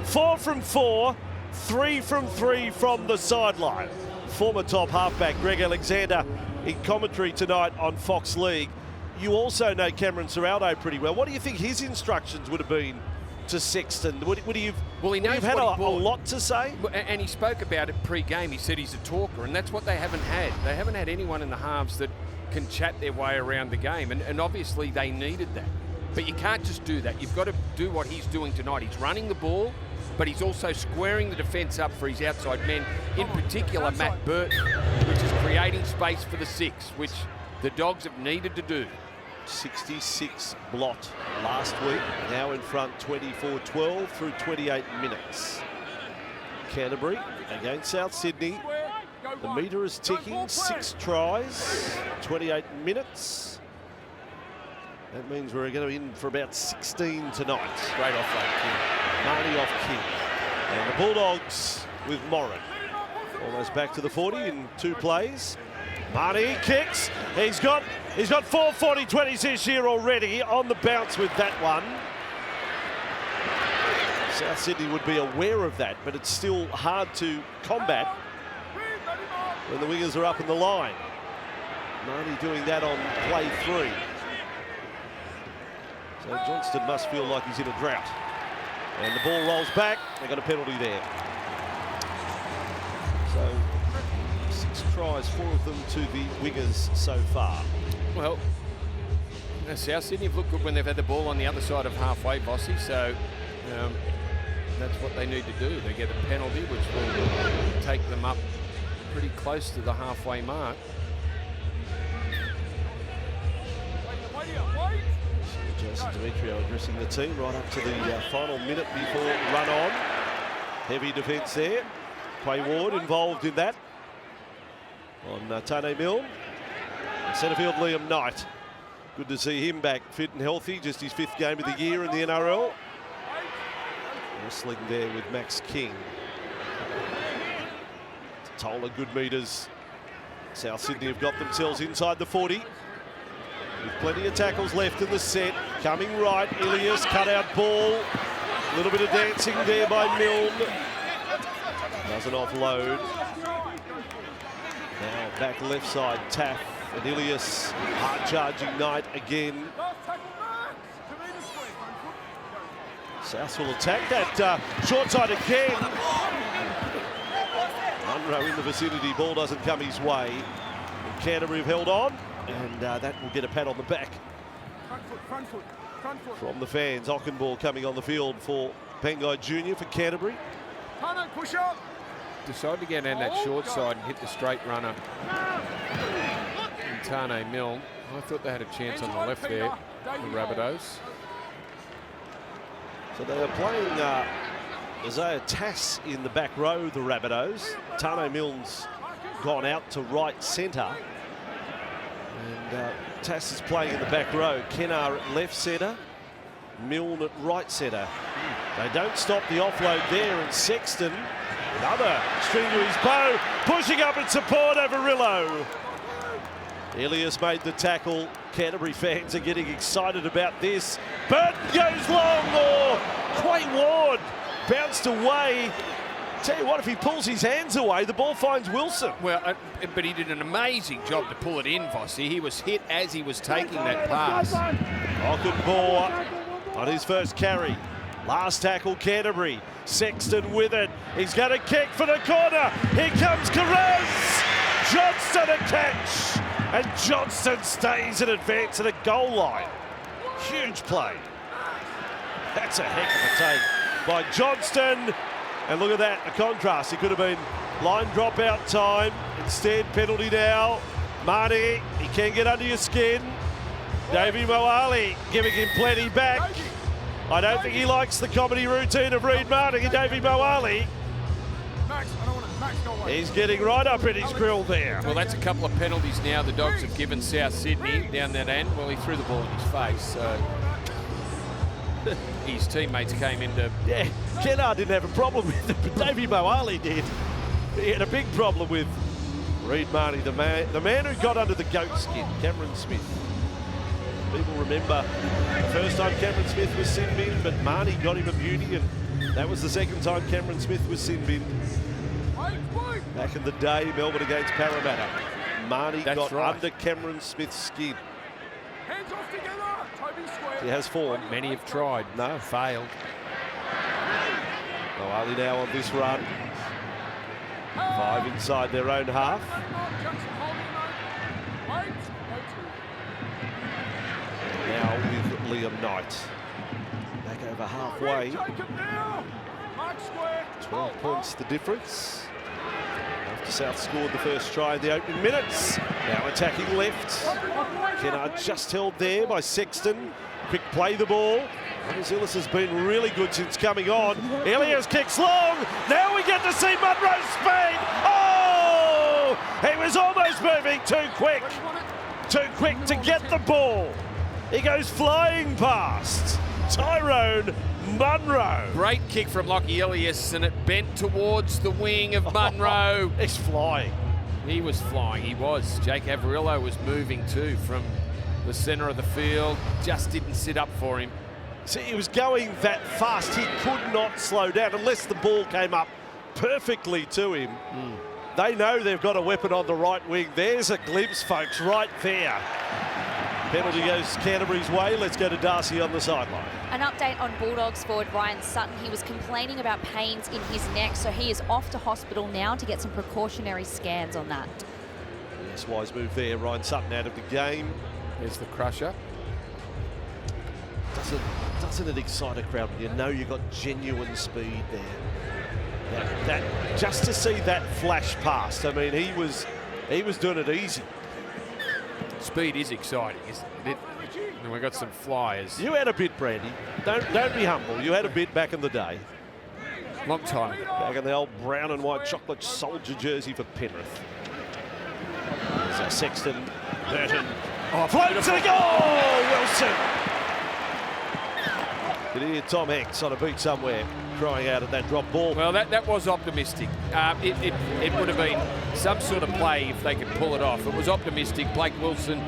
4 from 4, 3 from 3 from the sideline. Former top halfback Greg Alexander in commentary tonight on Fox League. You also know Cameron Ciraldo pretty well. What do you think his instructions would have been to Sexton? Would he have had a lot to say? And he spoke about it pre-game. He said he's a talker, and that's what they haven't had. They haven't had anyone in the halves that can chat their way around the game, and obviously they needed that. But you can't just do that. You've got to do what he's doing tonight. He's running the ball, but he's also squaring the defence up for his outside men, in particular Matt Burton, which is creating space for the 6, which the Dogs have needed to do. 66 blot last week, now in front 24-12 through 28 minutes. Canterbury against South Sydney. The metre is ticking, 6 tries, 28 minutes. That means we're going to be in for about 16 tonight. Great offload, King. Marnie off King. And the Bulldogs with Moran. Almost back to the 40 in 2 plays. Marnie kicks. He's got He's got 4 40-20s this year already on the bounce with that one. South Sydney would be aware of that, but it's still hard to combat when the wingers are up in the line. Marnie doing that on play 3. So Johnston must feel like he's in a drought. And the ball rolls back. They got a penalty there. So 6 tries, 4 of them to the wingers so far. Well, South Sydney have looked good when they've had the ball on the other side of halfway, Bossy. So that's what they need to do. They get a penalty, which will take them up pretty close to the halfway mark. Jason Demetrio addressing the team right up to the final minute before run on. Heavy defence there. Quay Ward involved in that on Tane Milne. Centre field Liam Knight. Good to see him back fit and healthy. Just his 5th game of the year in the NRL. Wrestling there with Max King. Toll of good metres. South Sydney have got themselves inside the 40. With plenty of tackles left in the set. Coming right, Ilias, cut out ball. A little bit of dancing there by Milne. Doesn't offload. Now back left side, Taff and Ilias. Hard charging Knight again. South will attack that short side again. Munro in the vicinity, ball doesn't come his way. And Canterbury have held on, and that will get a pat on the back from the fans. Ockenball coming on the field for Pangai Jr. for Canterbury. Push up. Decided to get in that short side and hit the straight runner. And Tane Milne. I thought they had a chance on the left there, the Rabbitohs. So they are playing Isaiah Tass in the back row, the Rabbitohs. Tane Milne's gone out to right centre. And Tass is playing in the back row. Kennar at left centre. Milne at right centre. They don't stop the offload there, and Sexton, another string to his bow, pushing up in support over Rillo. Ilias made the tackle. Canterbury fans are getting excited about this. Burton goes long, or Quay Ward bounced away. Tell you what, if he pulls his hands away, the ball finds Wilson. Well, but he did an amazing job to pull it in, Vossi. He was hit as he was taking that pass. Ockenball on his first carry. Last tackle, Canterbury. Sexton with it. He's going to kick for the corner. Here comes Carez. Johnston a catch. And Johnston stays in advance at the goal line. Huge play. That's a heck of a take by Johnston. And look at that, a contrast. It could have been line dropout time. Instead, penalty now. Marnie, he can get under your skin. Davey Moali giving him plenty back. I don't think he likes the comedy routine of Reid Marnie and Davey Moali. He's getting right up in his grill there. Well, that's a couple of penalties now the Dogs have given South Sydney down that end. Well, he threw the ball in his face, so his teammates came into... Yeah, Kennar didn't have a problem with it, but Davey Moali did. He had a big problem with Reid Marnie, the man who got under the goat skin, Cameron Smith. People remember the first time Cameron Smith was sin-binned, but Marnie got him a beauty, and that was the second time Cameron Smith was sin-binned. Back in the day, Melbourne against Parramatta. Marnie got under Cameron Smith's skin. Hands off together. Toby square. He has form. Many have tried. No. Failed. Moali now on this run. 5 inside their own half. Now with Liam Knight. Back over halfway. 12 points the difference. After South scored the first try in the opening minutes. Now attacking left. Kennar just held there by Sexton. Quick play the ball. Illis has been really good since coming on. Elias kicks long. Now we get to see Munro's speed. Oh! He was almost moving too quick. Too quick to get the ball. He goes flying past Tyrone Munro. Great kick from Lockie Ilias, and it bent towards the wing of Munro. He's flying. He was flying, he was. Jake Averillo was moving too from the centre of the field. Just didn't sit up for him. See, he was going that fast. He could not slow down unless the ball came up perfectly to him. They know they've got a weapon on the right wing. There's a glimpse, folks, right there. Penalty goes Canterbury's way. Let's go to Darcy on the sideline. An update on Bulldogs forward Ryan Sutton. He was complaining about pains in his neck, so he is off to hospital now to get some precautionary scans on that. Yes, wise move there. Ryan Sutton out of the game. There's the crusher. Doesn't it excite a crowd when you know you've got genuine speed there? That just to see that flash past. I mean, he was doing it easy. Speed is exciting, isn't it? And we've got some flyers. You had a bit, Brandy. Don't be humble. You had a bit back in the day. Long time ago. Back in the old brown and white chocolate soldier jersey for Penrith. So Sexton, Burton. Oh, floats to the goal! Wilson. You can hear Tom Hanks on a beat somewhere crying out at that drop ball. Well, that was optimistic. It would have been some sort of play if they could pull it off. It was optimistic. Blake Wilson,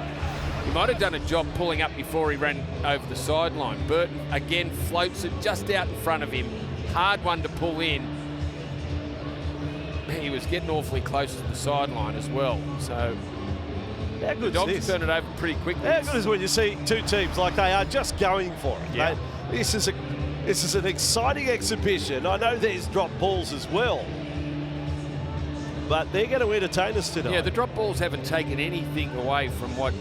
he might have done a job pulling up before he ran over the sideline. Burton, again, floats it just out in front of him. Hard one to pull in. He was getting awfully close to the sideline as well. So how good the Dogs is this? turned it over pretty quickly. How good is when you see two teams like they are just going for it? Yeah. This is an exciting exhibition. I know there's drop balls as well, but they're going to entertain us tonight. Yeah, the drop balls haven't taken anything away from what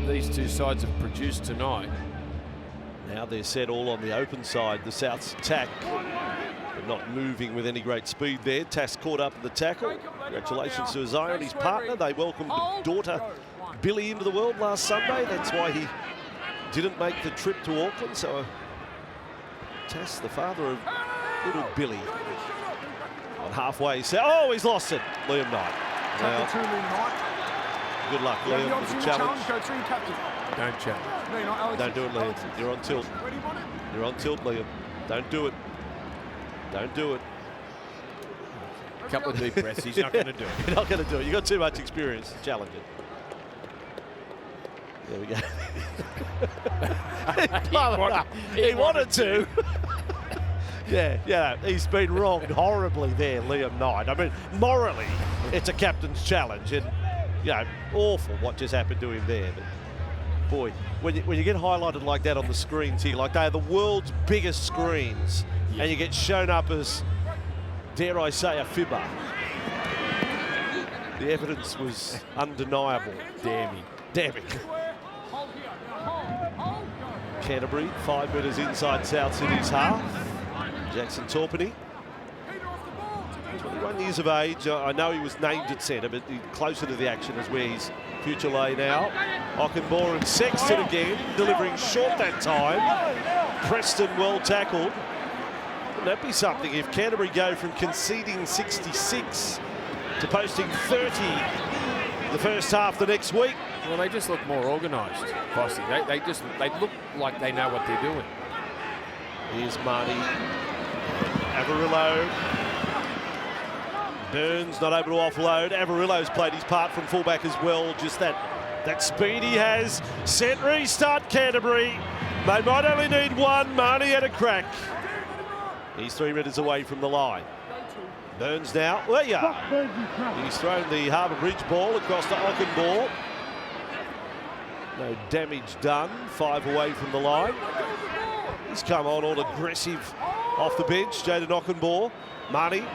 these two sides have produced tonight. Now they're set all on the open side. The South's attack, but not moving with any great speed there. Tass caught up in the tackle. Congratulations to Isaiah and his partner. They welcomed daughter Billy into the world last Sunday. That's why he didn't make the trip to Auckland. So Tass, the father of little Billy, on halfway. Oh, he's lost it. Liam Knight. Well, good luck, Liam, with the challenge. Go to your captain. Don't challenge. No, you're not Alex. Don't do it, Liam. You're on tilt. You're on tilt, Liam. Don't do it. Don't do it. A couple of deep breaths. He's not going to do it. You're not going to do it. You've got too much experience to challenge it. There we go. he wanted to. Yeah, he's been wronged horribly there, Liam Knight. I mean, morally, it's a captain's challenge, and awful what just happened to him there. But boy, when you get highlighted like that on the screens here, like they are the world's biggest screens, and you get shown up as, dare I say, a fibber. The evidence was undeniable. Damning. Canterbury, 5 metres inside South Sydney's half. Jackson Torpenny, 21 years of age. I know he was named at centre, but closer to the action is where his future lay now. Ockenbaugh and Sexton again, delivering short that time. Preston well tackled. Wouldn't that be something if Canterbury go from conceding 66 to posting 30 the first half the next week? Well, they just look more organised, Fossey. They look like they know what they're doing. Here's Marty. Averillo. Burns not able to offload. Averillo's played his part from fullback as well. Just that speed he has. Set restart Canterbury. They might only need one. Marty had a crack. He's 3 metres away from the line. Burns now. Well, yeah. He's thrown the Harbour Bridge ball across to Ockenbaugh. No damage done. 5 away from the line. He's come on all aggressive off the bench. Jaden Ockenbaugh. Marnie.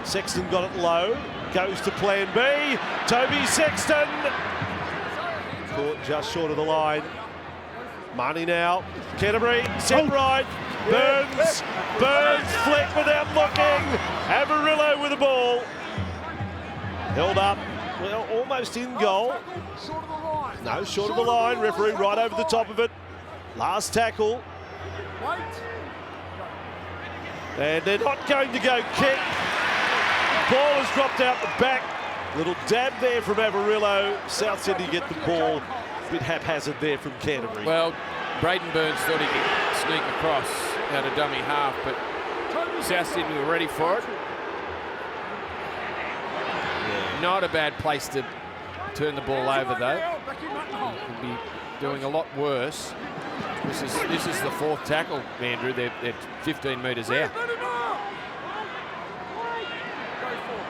Sexton got it low. Goes to plan B. Toby Sexton. Caught just short of the line. Marnie now. Canterbury. Set right. Burns flick without looking. Averillo with the ball. Held up. Well, almost in goal. No, short of the line. Referee right over the top of it. Last tackle. And they're not going to go kick. Ball has dropped out the back. Little dab there from Averillo. South Sydney get the ball. A bit haphazard there from Canterbury. Well, Braden Burns thought he could sneak across out of dummy half, but South Sydney were ready for it. Yeah. Not a bad place to turn the ball over, though. Could be doing a lot worse. This is the fourth tackle, Andrew. They're 15 metres out.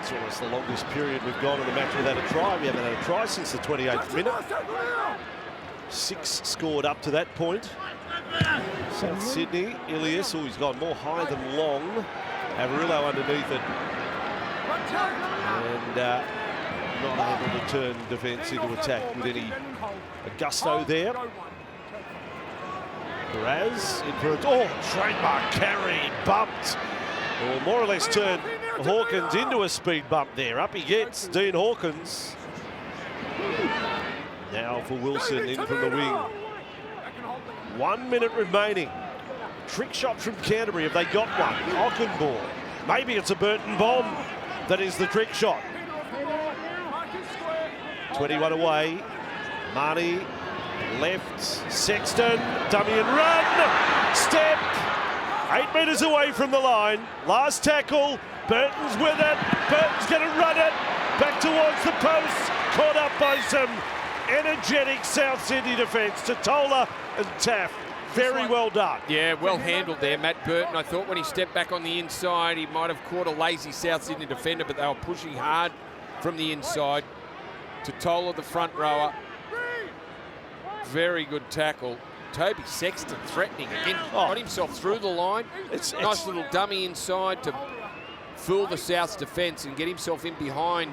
It's almost the longest period we've gone in the match without a try. We haven't had a try since the 28th minute. 6 scored up to that point. South Sydney, Ilias, he's gone more high than long. Averillo underneath it. And not able to turn defence into attack with any gusto there. Raz in for a trademark carry, bumped. Or more or less turned Hawkins into a speed bump there. Up he gets, Dean Hawkins. Now for Wilson in from the wing. 1 minute remaining. Trick shot from Canterbury, have they got one? Ockenball. Maybe it's a Burton bomb that is the trick shot. 21 away. Marnie left. Sexton, dummy and run. Step. 8 metres away from the line. Last tackle. Burton's with it. Burton's going to run it. Back towards the post. Caught up by some energetic South Sydney defence. Totola and Taff. Very well done. Yeah, well handled there, Matt Burton. I thought when he stepped back on the inside, he might have caught a lazy South Sydney defender, but they were pushing hard from the inside. Totola, the front rower. Very good tackle. Toby Sexton threatening again. Got himself through the line. It's nice little dummy inside to fool the South's defence and get himself in behind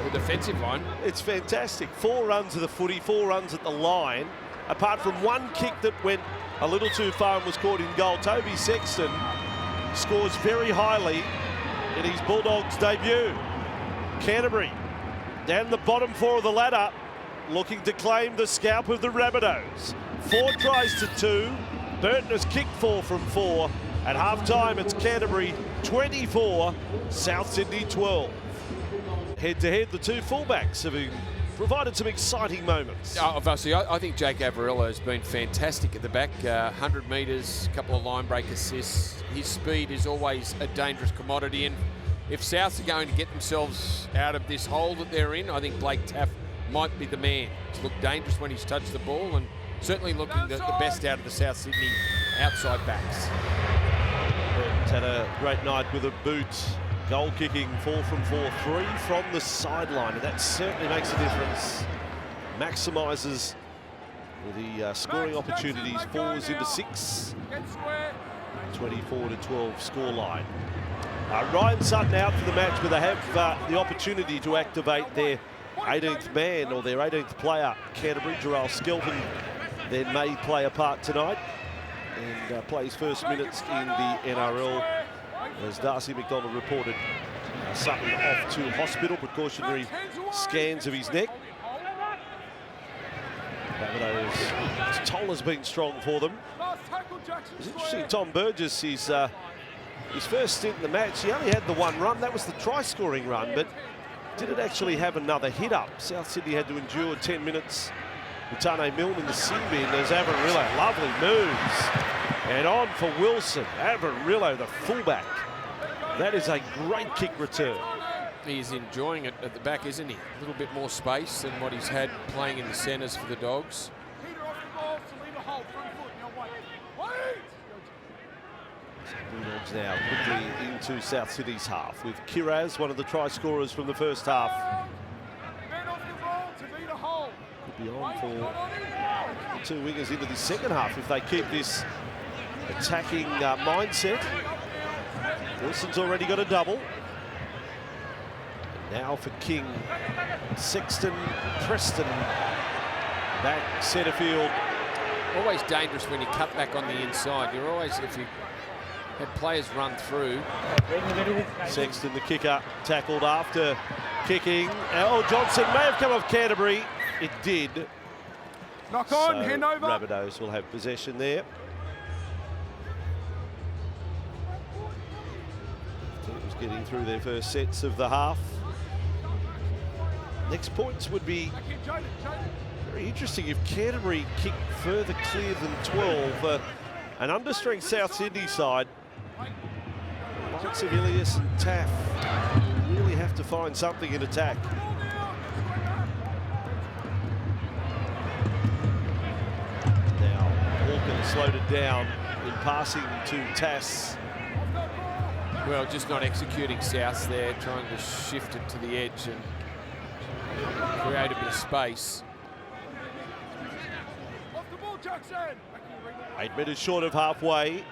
the defensive line. It's fantastic. 4 runs of the footy, 4 runs at the line. Apart from one kick that went a little too far and was caught in goal, Toby Sexton scores very highly in his Bulldogs debut. Canterbury down the bottom 4 of the ladder, looking to claim the scalp of the Rabbitohs. 4 tries to 2. Burton has kicked 4 from 4. At half-time, it's Canterbury 24, South Sydney 12. Head-to-head, the 2 fullbacks have provided some exciting moments. Obviously, I think Jake Averillo has been fantastic at the back. 100 metres, a couple of line break assists. His speed is always a dangerous commodity. And if Souths are going to get themselves out of this hole that they're in, I think Blake Taff might be the man. He's looked dangerous when he's touched the ball and certainly looking the best out of the South Sydney outside backs. Burton's had a great night with a boot. Goal kicking 4 from 4, 3 from the sideline, and that certainly makes a difference. Maximises the scoring opportunities, 4s into 6. 24 to 12 scoreline. Ryan Sutton out for the match, but they have the opportunity to activate their 18th man or their 18th player. Canterbury, Jarrell Skelton, then may play a part tonight and play his first minutes in the NRL. As Darcy McDonald reported, Sutton off to hospital, precautionary scans of his neck. Rabbitohs, Tola's been strong for them. It's interesting, Tom Burgess, his first stint in the match, he only had the 1 run. That was the try-scoring run, but didn't actually have another hit-up. South Sydney had to endure 10 minutes with Tane Milne in the sin bin as Averillo, lovely moves. And on for Wilson, Averillo, the fullback. That is a great kick return. He's enjoying it at the back, isn't he? A little bit more space than what he's had playing in the centres for the Dogs. Bulldogs now quickly into South Sydney's half with Kiraz, one of the try scorers from the first half. Could be on for the 2 wingers into the second half if they keep this attacking mindset. Wilson's already got a double. Now for King. Sexton, Preston, back centre field. Always dangerous when you cut back on the inside. You're always, if you have players run through. Sexton, the kicker, tackled after kicking. Johnson may have come off Canterbury. It did. Knock on, hand over. Rabbitohs will have possession there. Teams getting through their first sets of the half. Next points would be very interesting if Canterbury kick further clear than 12. An understrength South Sydney side. Likes of Ilias and Taff really have to find something in attack. slowed it down in passing to Tass. Well, just not executing South there, trying to shift it to the edge and create a bit of space. 8 minutes short of halfway.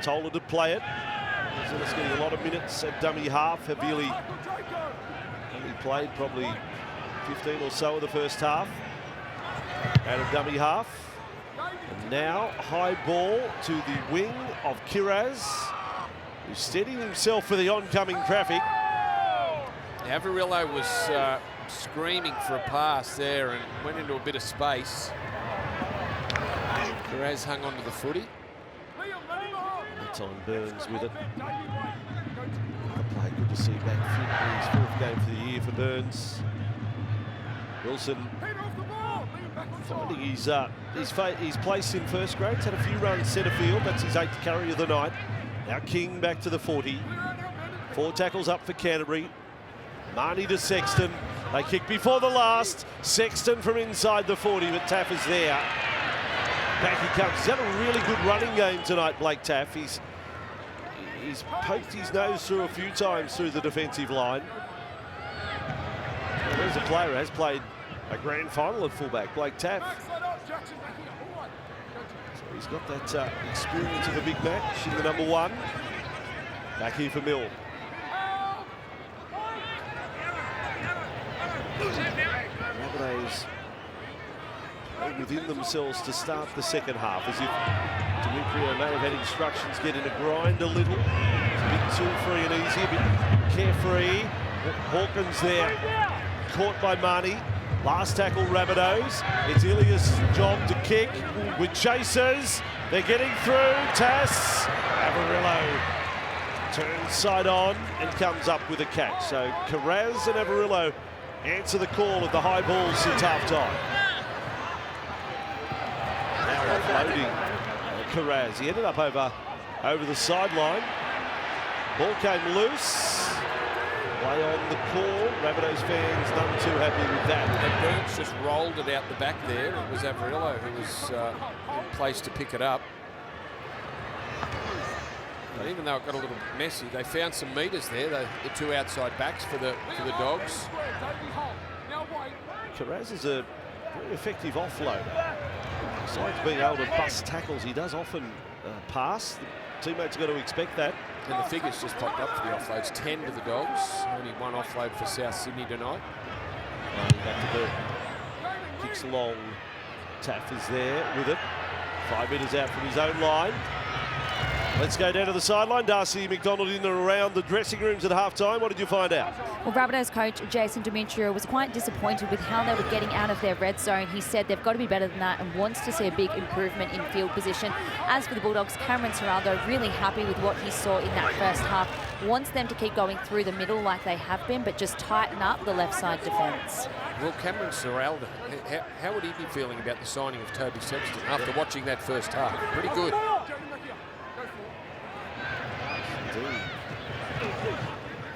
Tola to play it. He's getting a lot of minutes at dummy half. Havili only played probably 15 or so of the first half. Out of dummy half. And now high ball to the wing of Kiraz, who's steadying himself for the oncoming traffic. Averillo was screaming for a pass there and went into a bit of space. Kiraz hung onto the footy. That's on Burns with it. Play good to see back fit in his 4th game for the year for Burns. Wilson finding his place in first grade. He's had a few runs centre field. That's his 8th carry of the night. Now King back to the 40. 4 tackles up for Canterbury. Marnie to Sexton. They kick before the last. Sexton from inside the 40, but Taff is there. Back he comes. He's had a really good running game tonight, Blake Taff. He's poked his nose through a few times through the defensive line. Well, there's a player who has played a grand final at fullback, Blake Taff. So he's got that experience of a big match in the number 1. Back here for Mill. Rabbitohs within themselves to start the second half, as if Demetrio may have had instructions, get in a grind a little. It's a bit too free and easy, a bit carefree. Hawkins there, caught by Marnie. Last tackle, Rabbitohs. It's Ilias' job to kick with chasers. They're getting through. Tass. Averillo turns side on and comes up with a catch. So Kiraz and Averillo answer the call of the high ball since half-time. Now offloading Kiraz. He ended up over the sideline. Ball came loose. Play on the call. Rabbitohs fans none too happy with that. And Burns just rolled it out the back there. It was Averillo who was in place to pick it up. But even though it got a little messy, they found some metres there. The 2 outside backs for the Dogs. Kiraz is a very effective offloader. Besides being able to bust tackles, he does often pass. The teammates have got to expect that. And the figures just popped up for the offloads. 10 to the Dogs. Only 1 offload for South Sydney tonight. Back to the kicks long. Taff is there with it. 5 metres out from his own line. Let's go down to the sideline. Darcy McDonald in and around the dressing rooms at half-time. What did you find out? Well, Rabbitohs coach Jason Demetrio was quite disappointed with how they were getting out of their red zone. He said they've got to be better than that and wants to see a big improvement in field position. As for the Bulldogs, Cameron Serraldo really happy with what he saw in that first half. Wants them to keep going through the middle like they have been, but just tighten up the left side defence. Well, Cameron Serraldo, how would he be feeling about the signing of Toby Sexton after watching that first half? Pretty good.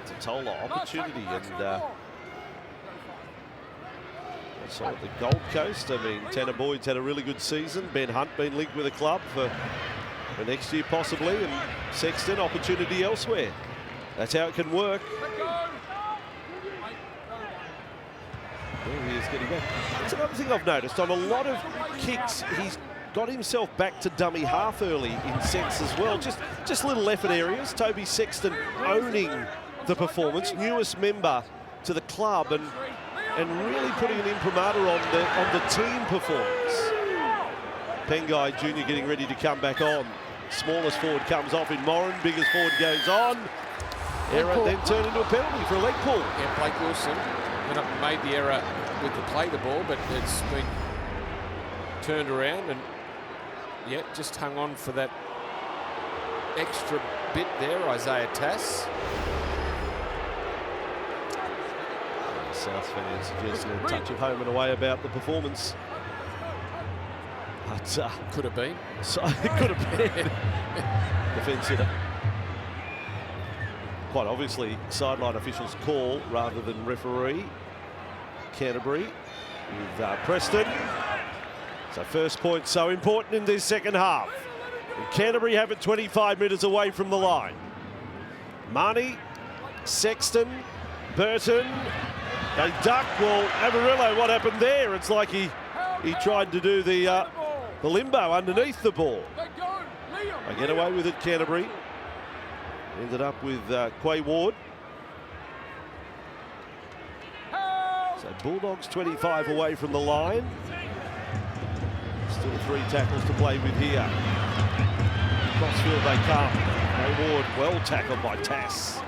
It's a Tola opportunity, and also at the Gold Coast, I mean, Tanner Boyd's had a really good season. Ben Hunt been linked with a club for next year possibly, and Sexton opportunity elsewhere. That's how it can work. There he is getting back. That's another thing I've noticed on a lot of kicks. He's got himself back to dummy half early in sets as well. Just little effort areas. Toby Sexton owning the performance, newest member to the club, and really putting an imprimatur on the team performance. Pengai Jr. getting ready to come back on. Smallest forward comes off in Moran. Biggest forward goes on. Error then turned into a penalty for a leg pull. Yeah, Blake Wilson went up and made the error with the play the ball, but it's been turned around and yeah, just hung on for that extra bit there, Isaiah Tass. South fans suggesting a touch of home and away about the performance. But could have been. So it could have been. Defence hitter. Quite obviously, sideline officials call rather than referee. Canterbury with Preston. So first point so important in this second half. And Canterbury have it 25 metres away from the line. Marnie, Sexton, Burton. They duck. Well, Amarillo, what happened there? It's like he tried to do the limbo underneath the ball. They get away with it, Canterbury. Ended up with Quay Ward. So Bulldogs 25 away from the line. Still 3 tackles to play with here. Crossfield they come. Quay Ward well tackled by Tass.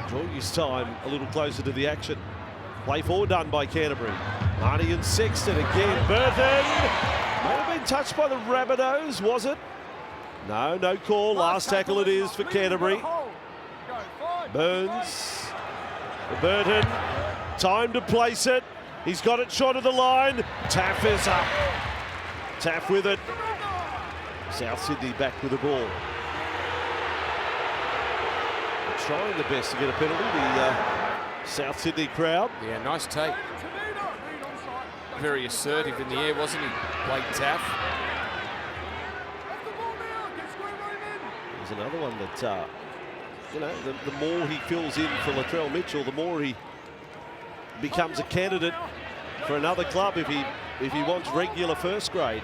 Draw his time a little closer to the action. Play forward done by Canterbury. Marnie and Sexton again. Burton may have been touched by the Rabbitohs, was it? No, no call. Last tackle it is for Canterbury. Burns. Burton. Time to place it. He's got it short of the line. Taff is up. Taff with it. South Sydney back with the ball. They're trying the best to get a penalty, the South Sydney crowd. Yeah, nice take. Very assertive in the air, wasn't he? Blake Taff. There's another one that, you know, the more he fills in for Latrell Mitchell, the more he becomes a candidate for another club if he wants regular first grade.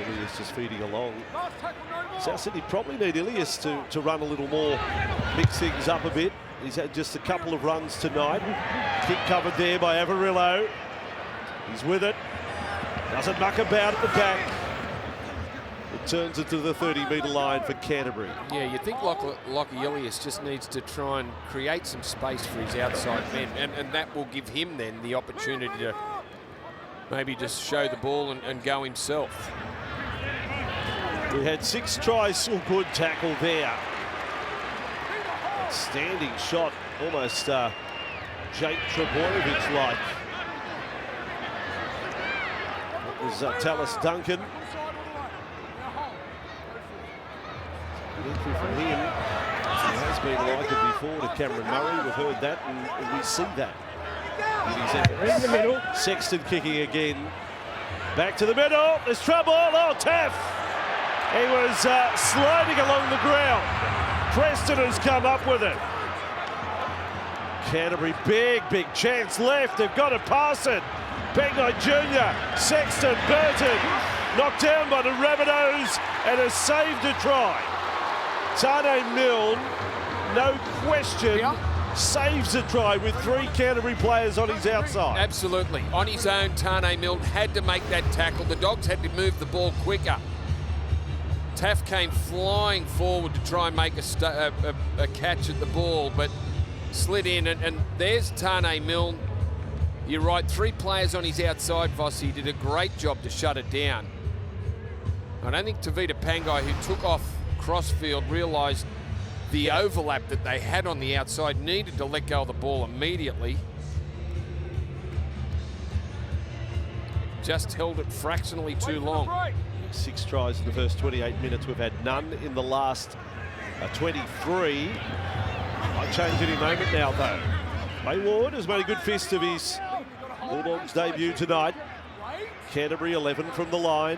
Ilias just feeding along. South Sydney probably need Ilias to run a little more, mix things up a bit. He's had just a couple of runs tonight. Kick covered there by Avarillo. He's with it. Doesn't muck about at the back. It turns it to the 30-metre line for Canterbury. Yeah, you think Lockie Ilias just needs to try and create some space for his outside men, and that will give him then the opportunity to maybe just show the ball and go himself. We had 6 tries, so good tackle there. Standing shot, almost Jake Trebojevic-like. That was Tallis Duncan. Good entry from him. He has been like it before to Cameron Murray. We've heard that and we see that in his efforts. In the middle. Sexton kicking again. Back to the middle. There's trouble. Oh, Taff. He was sliding along the ground. Preston has come up with it. Canterbury, big chance left. They've got to pass it. Bengai Jr., Sexton, Burton, knocked down by the Rabbitohs and has saved a try. Tane Milne, no question, saves a try with 3 Canterbury players on his outside. Absolutely. On his own, Tane Milne had to make that tackle. The Dogs had to move the ball quicker. Taff came flying forward to try and make a catch at the ball, but slid in, and there's Tane Milne. You're right, 3 players on his outside, Vossi did a great job to shut it down. I don't think Tavita Pangai, who took off crossfield, realised the overlap that they had on the outside, needed to let go of the ball immediately. Just held it fractionally too long. 6 tries in the first 28 minutes. We've had none in the last 23. Might change any moment now, though. Quay Ward has made a good fist of his Bulldogs debut tonight. Canterbury 11 from the line.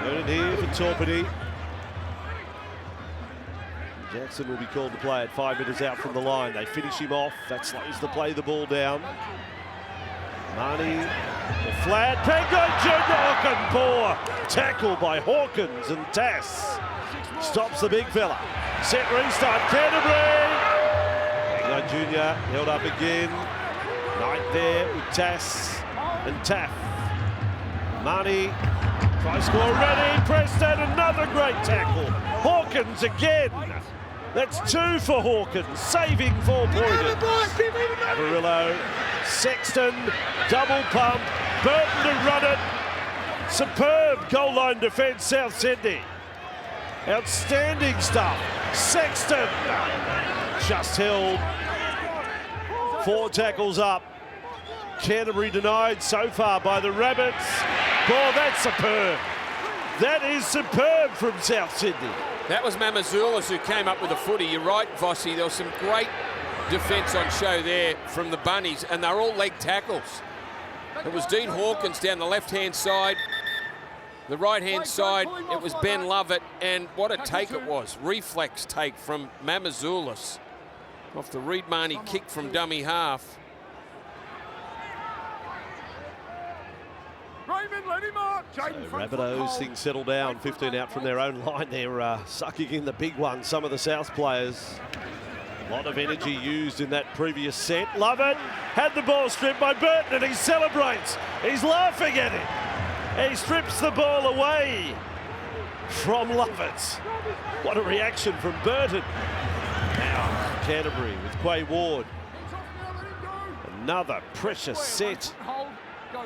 Going in here for Torpedy. Jackson will be called to play at 5 metres out from the line. They finish him off. That slows the play the ball down. Marnie, the flat. Penguin Jr. Poor tackle by Hawkins, and Tass stops the big fella. Set restart, Canterbury. Penguin Jr. held up again. Knight there with Tass and Taff. Marnie, try score ready. Preston, another great tackle. Hawkins again. That's 2 for Hawkins, saving 4-pointers. Avarillo, Sexton, double pump, Burton to run it. Superb goal line defence, South Sydney. Outstanding stuff. Sexton just held. 4 tackles up. Canterbury denied so far by the Rabbits. Oh, that's superb. That is superb from South Sydney. That was Mamazoulis who came up with a footy. You're right, Vossi. There was some great defence on show there from the Bunnies, and they're all leg tackles. It was Dean Hawkins down the left-hand side. The right-hand side, it was Ben Lovett, and what a take it was. Reflex take from Mamazoulis off the Reed Marnie kick from dummy half. So Rabbitohs, things settle down. 15 out from their own line. They're sucking in the big one, some of the South players. A lot of energy used in that previous set. Lovett had the ball stripped by Burton and he celebrates. He's laughing at it. He strips the ball away from Lovett. What a reaction from Burton. Now Canterbury with Quay Ward. Another precious set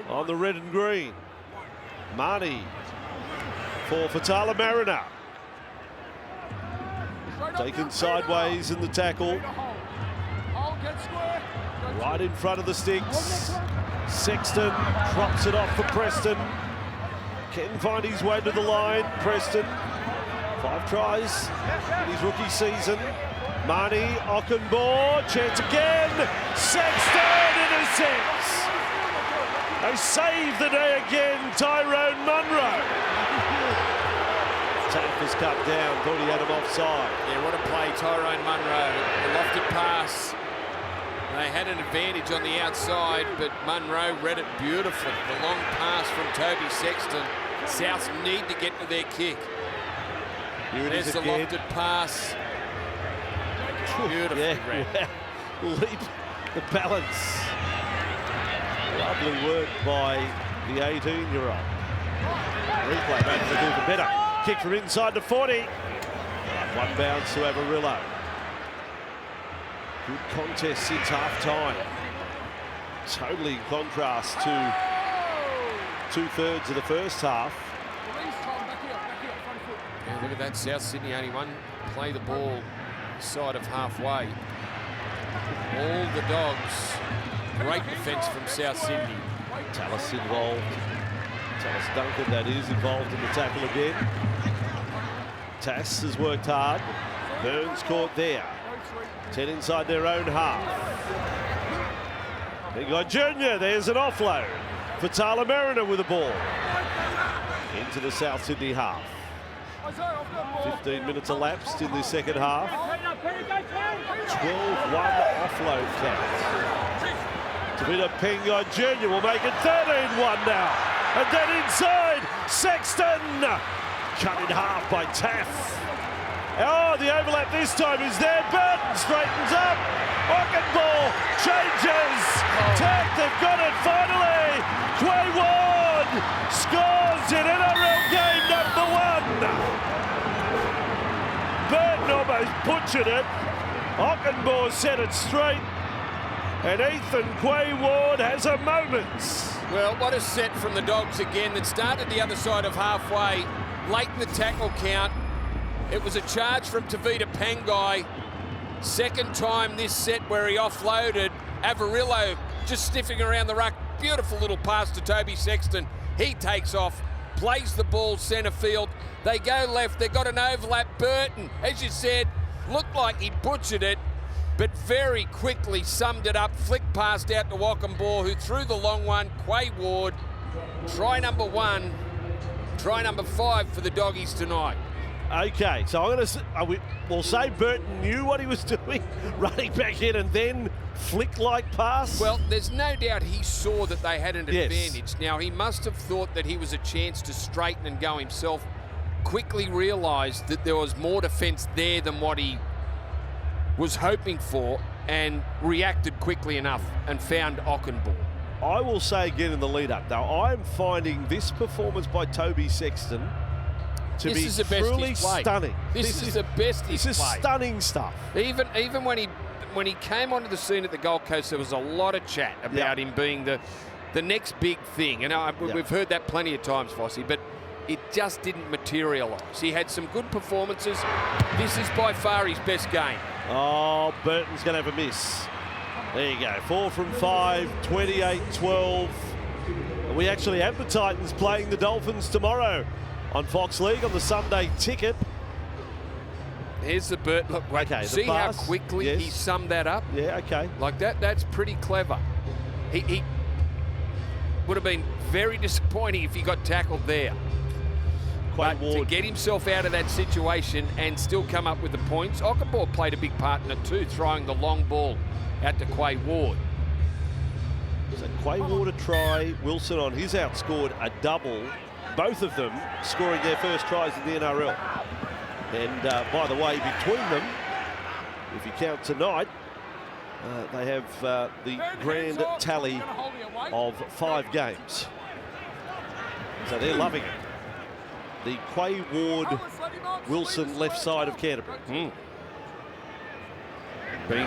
on the red and green. Marnie for Fatala Mariner. Taken sideways in the tackle. Right in front of the sticks. Sexton drops it off for Preston. Can find his way to the line. Preston, 5 tries in his rookie season. Marnie, Ockenbaugh, chance again. Sexton intercepts. They save the day again, Tyrone Munro. Taff has cut down, thought he had him offside. Yeah, what a play, Tyrone Munro. The lofted pass. They had an advantage on the outside, but Munro read it beautifully. The long pass from Toby Sexton. Souths need to get to their kick. There's the lofted pass. Beautifully read. Yeah. Leap the balance. Lovely work by the 18-year-old. Replay makes it even better. Kick from inside the 40. One bounce to Avarillo. Good contest since half-time. Totally in contrast to 2/3 of the first half. Yeah, look at that. South Sydney only one play the ball side of halfway. All the Dogs. Great defence from South Sydney. Tallis involved. Tallis Duncan, that is, involved in the tackle again. Tass has worked hard. Burns caught there. 10 inside their own half. Big guy Junior, there's an offload. Fatala Mariner with the ball. Into the South Sydney half. 15 minutes elapsed in the second half. 12-1 offload count. Tavita Pengai Jr. will make it 13-1 now. And then inside, Sexton. Cut in half by Taff. Oh, the overlap this time is there. Burton straightens up. Ockenbaugh changes. Tack, they've got it finally. Quay Ward scores in NRL game number 1. Burton almost butchered it. Ockenbaugh set it straight. And Ethan Quay Ward has a moment. Well, what a set from the Dogs again that started the other side of halfway. Late in the tackle count. It was a charge from Tavita Pengai. Second time this set where he offloaded. Avarillo just sniffing around the ruck. Beautiful little pass to Toby Sexton. He takes off, plays the ball centre field. They go left, they got an overlap. Burton, as you said, looked like he butchered it, but very quickly summed it up. Flick passed out to Ockenbaugh, who threw the long one. Quay Ward, try number 1, try number 5 for the Doggies tonight. Okay, so I'm going to we'll say Burton knew what he was doing, running back in and then flick-like pass. Well, there's no doubt he saw that they had an advantage. Now, he must have thought that he was a chance to straighten and go himself. Quickly realised that there was more defence there than what he was hoping for, and reacted quickly enough and found Ockenbaugh. I will say again in the lead-up, though, I'm finding this performance by Toby Sexton to be truly stunning. This is the best he's played. This is stunning stuff. Even when he came onto the scene at the Gold Coast, there was a lot of chat about him being the next big thing. And we've heard that plenty of times, Fossey, but it just didn't materialise. He had some good performances. This is by far his best game. Oh, Burton's going to have a miss. There you go. 4 from 5, 28-12. We actually have the Titans playing the Dolphins tomorrow on Fox League on the Sunday ticket. Here's the Burton. Look, okay, see how quickly he summed that up? Yeah, okay. Like that, that's pretty clever. would have been very disappointing if he got tackled there. But to get himself out of that situation and still come up with the points, Ockabor played a big part in it too, throwing the long ball out to Quay Ward. So Quay Ward a try, Wilson on his outscored a double, both of them scoring their first tries in the NRL. And by the way, between them, if you count tonight, they have the grand tally of 5 games. So they're loving it. The Quay Ward Wilson left side of Canterbury. Being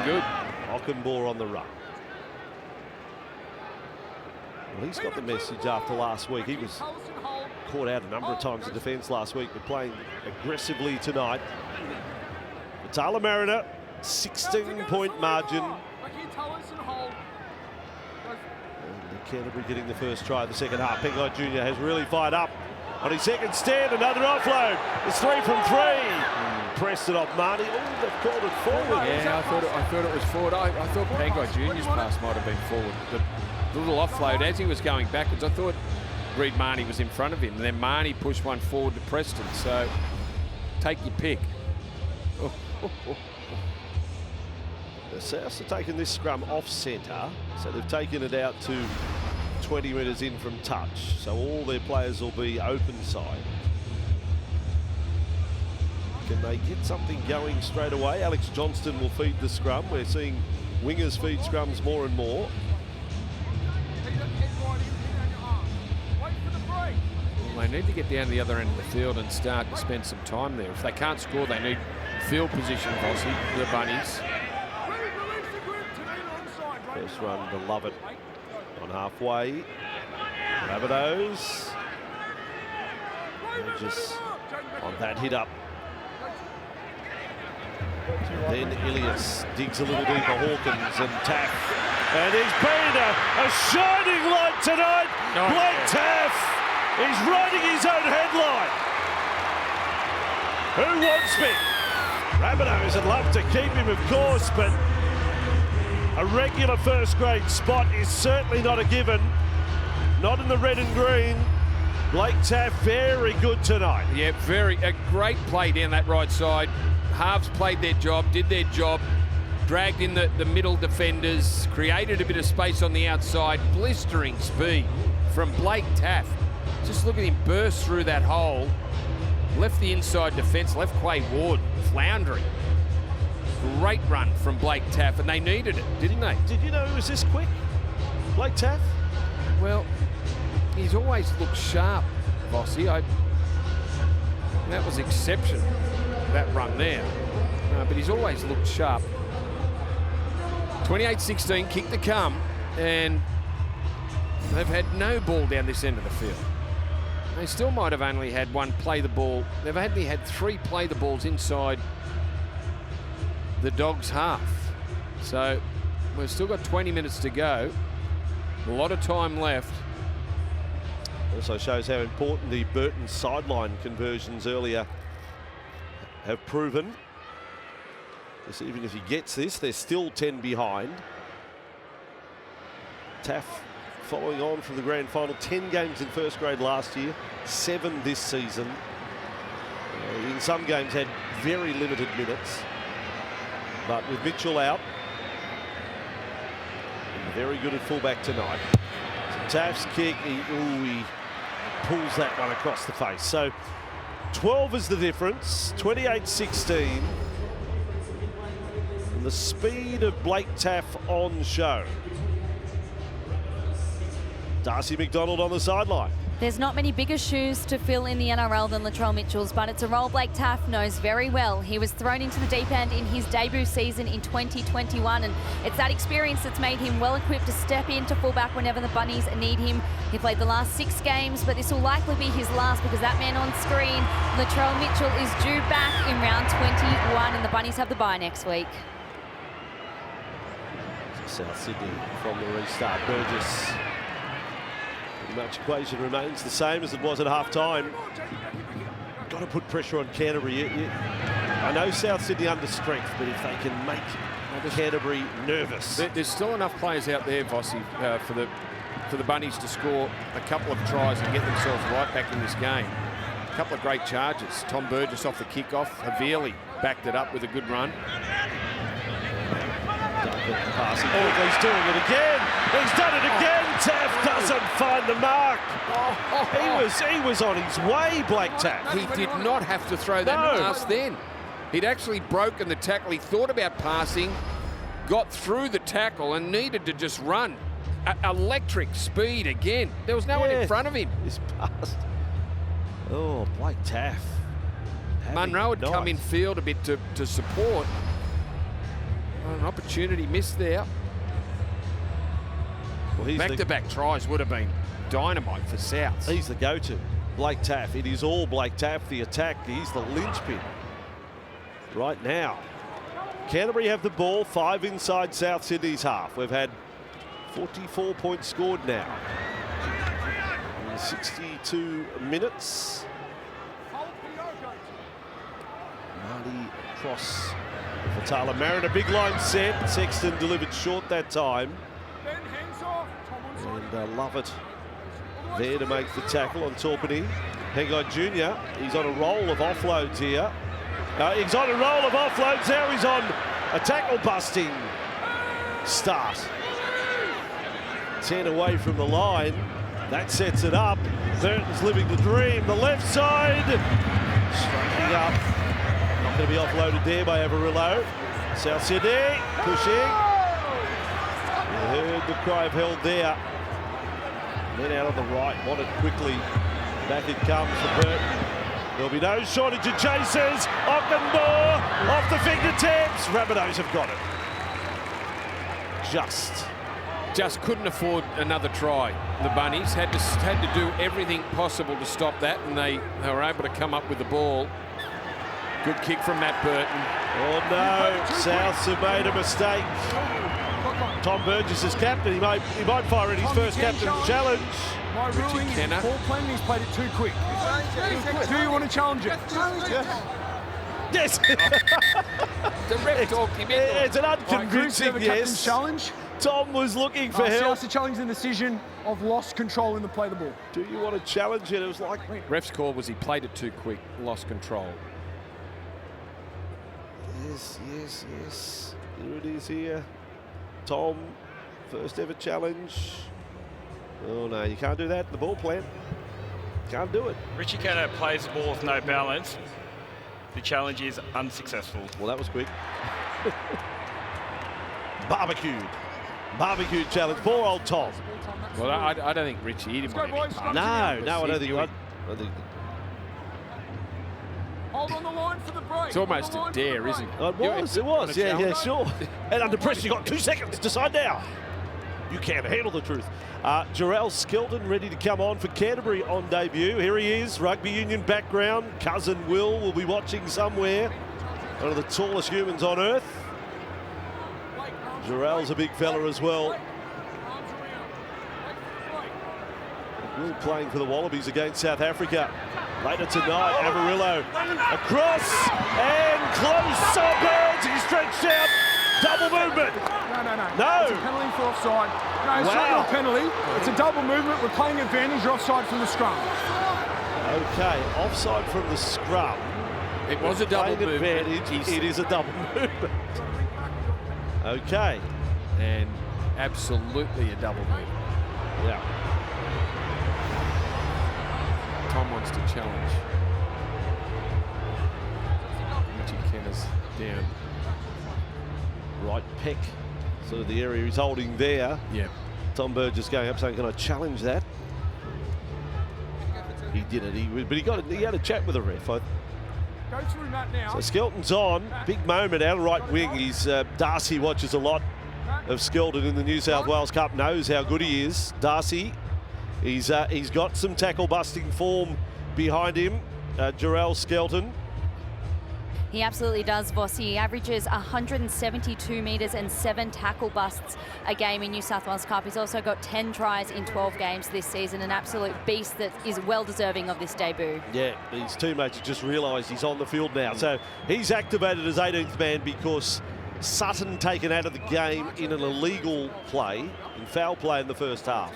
good. Ockabor on the run. Well, he's got the message after last week. He was caught out a number of times in defence last week, but playing aggressively tonight. Tala Mariner, 16-point margin. And Canterbury getting the first try of the second half. Pengai Jr. has really fired up on his second stand. Another offload. It's 3 from 3. Pressed it off Marnie. Oh, they've called it forward. Yeah, I thought it was forward. I thought Pengai Jr.'s pass might have been forward. The little offload as he was going backwards, I thought Reid Marnie was in front of him. And then Marnie pushed one forward to Preston. So take your pick. The Souths are taking this scrum off centre, so they've taken it out to 20 metres in from touch. So all their players will be open side. Can they get something going straight away? Alex Johnston will feed the scrum. We're seeing wingers feed scrums more and more. Well, they need to get down to the other end of the field and start to spend some time there. If they can't score, they need field position, Vossi, the Bunnies. First run to Lovett on halfway. Rabbitohs. Just on that hit up. Then Ilias digs a little deeper. Hawkins and Taff. And he's been a shining light tonight. Blake Taff is riding his own headline. Who wants me? Rabbitohs would love to keep him, of course, but a regular first grade spot is certainly not a given. Not in the red and green. Blake Taff very good tonight. Yeah, a great play down that right side. Halves played their job, did their job, dragged in the middle defenders, created a bit of space on the outside. Blistering speed from Blake Taff. Just look at him burst through that hole. Left the inside defence, left Quay Ward floundering. Great run from Blake Taff, and they needed it, didn't they? Did you know he was this quick, Blake Taff? Well, he's always looked sharp, Vossi. That was exceptional, that run there. But he's always looked sharp. 28-16, kick to come, and they've had no ball down this end of the field. They still might have only had one play the ball. They've only had 3 play the balls inside the Dogs' half. So we've still got 20 minutes to go. A lot of time left. Also shows how important the Burton sideline conversions earlier have proven. Because even if he gets this, they're still 10 behind. Taff following on from the grand final, 10 games in first grade last year, 7 this season. In some games had very limited minutes. But with Mitchell out, very good at fullback tonight. So Taff's kick, he pulls that one across the face. So 12 is the difference, 28-16. And the speed of Blake Taff on show. Darcy McDonald on the sideline. There's not many bigger shoes to fill in the NRL than Latrell Mitchell's, but it's a role Blake Taff knows very well. He was thrown into the deep end in his debut season in 2021, and it's that experience that's made him well equipped to step into fullback whenever the Bunnies need him. He played the last 6 games, but this will likely be his last because that man on screen, Latrell Mitchell, is due back in round 21, and the Bunnies have the bye next week. South Sydney from the restart. Burgess. Pretty much equation remains the same as it was at half-time. Got to put pressure on Canterbury. I know South Sydney under strength, but if they can make Canterbury nervous. There's still enough players out there, Vossi, for for the Bunnies to score a couple of tries and get themselves right back in this game. A couple of great charges. Tom Burgess off the kickoff. Havili backed it up with a good run. Passing. Oh, he's doing it again. He's done it again. Taff doesn't find the mark. He was on his way, Blake Taff. He did not have to throw that pass then. He'd actually broken the tackle. He thought about passing, got through the tackle and needed to just run. Electric speed again. There was no one in front of him. He's passed. Oh, Blake Taff. Munro had come in field a bit to support. An opportunity missed there. Well, back-to-back tries would have been dynamite for Souths. He's the go-to. Blake Taff. It is all Blake Taff, the attack. He's the linchpin right now. Canterbury have the ball, 5 inside South Sydney's half. We've had 44 points scored now in 62 minutes. Marty cross for Taylor Marin, a big line set. Sexton delivered short that time. And Lovett there to make the tackle on Torpany. Hengai Jr., he's on a roll of offloads here. He's on a roll of offloads now. He's on a tackle-busting start. 10 away from the line. That sets it up. Burton's living the dream. The left side. Striking up. Not going to be offloaded there by Averillo. South Sydney pushing. You heard the cry of held there. Then out on the right. Want it quickly. Back it comes for Burton. There'll be no shortage of chasers. Ockenbaugh off the fingertips. Rabbitohs have got it. Just couldn't afford another try. The Bunnies had to do everything possible to stop that, and they were able to come up with the ball. Good kick from Matt Burton. Oh no, Souths have made a mistake. Tom Burgess is captain. He might fire in his first captain's challenge. My ruling is ball playing, he's played it too quick. Do you want to challenge it? Yes. The ref talked him in. It's an unconvincing yes. Challenge. Tom was looking for help. Souths to challenge the decision of lost control in the play the ball. Do you want to challenge it? It was like... Ref's call was he played it too quick, lost control. Yes. Here it is here. Tom, first ever challenge. Oh no, you can't do that. The ball plan. Can't do it. Richie Kenner plays the ball with no balance. The challenge is unsuccessful. Well, that was quick. Barbecued challenge. Poor old Tom. Well, I don't think Richie hit him on any. No, I don't think. Hold on the line for the break. It's almost a dare, isn't it? It was. Yeah, sure. And under pressure, you got 2 seconds. Decide now. You can't handle the truth. Jarrell Skelton ready to come on for Canterbury on debut. Here he is, rugby union background. Cousin will be watching somewhere. One of the tallest humans on earth. Jarrell's a big fella as well. Will playing for the Wallabies against South Africa. Later tonight, Averillo across and close. Birds, he's stretched out. Double movement. No. It's a penalty for offside. No, it's not a penalty. It's a double movement. We're playing advantage. You're offside from the scrum. Okay, offside from the scrum. It was a double movement. It is a double movement. Okay. And absolutely a double movement. Yeah. Tom wants to challenge. Richie Kenner's down. Right peck, sort of the area he's holding there. Yeah. Tom Burgess going up saying, can I challenge that? He did it, but he had a chat with the ref. Go through that now. So Skelton's on, big moment out of right wing. He's Darcy watches a lot of Skelton in the New South Wales Cup, knows how good he is. Darcy, he's got some tackle busting form behind him. Jarrell Skelton. He absolutely does, Vossi. He averages 172 metres and 7 tackle busts a game in New South Wales Cup. He's also got 10 tries in 12 games this season, an absolute beast that is well deserving of this debut. Yeah, his teammates have just realised he's on the field now. So he's activated as 18th man because Sutton taken out of the game in an illegal play, in foul play in the first half.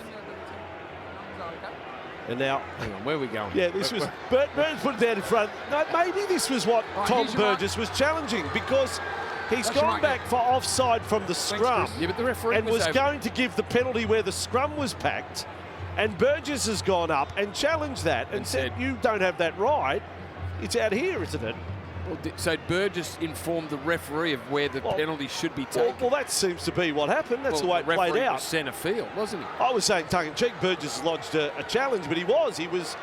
And now, hang on, where are we going? Yeah, this was Burton's put it down in front. No, maybe this was what Tom Burgess was challenging, because he's gone back for offside from the scrum. Yeah, but the referee was going to give the penalty where the scrum was packed, and Burgess has gone up and challenged that and said, you don't have that right. It's out here, isn't it? Well, so Burgess informed the referee of where the penalty should be taken. Well, that seems to be what happened. That's the way it played out. Was centre field, wasn't he? I was saying tongue-in-cheek, Burgess lodged a challenge, but he was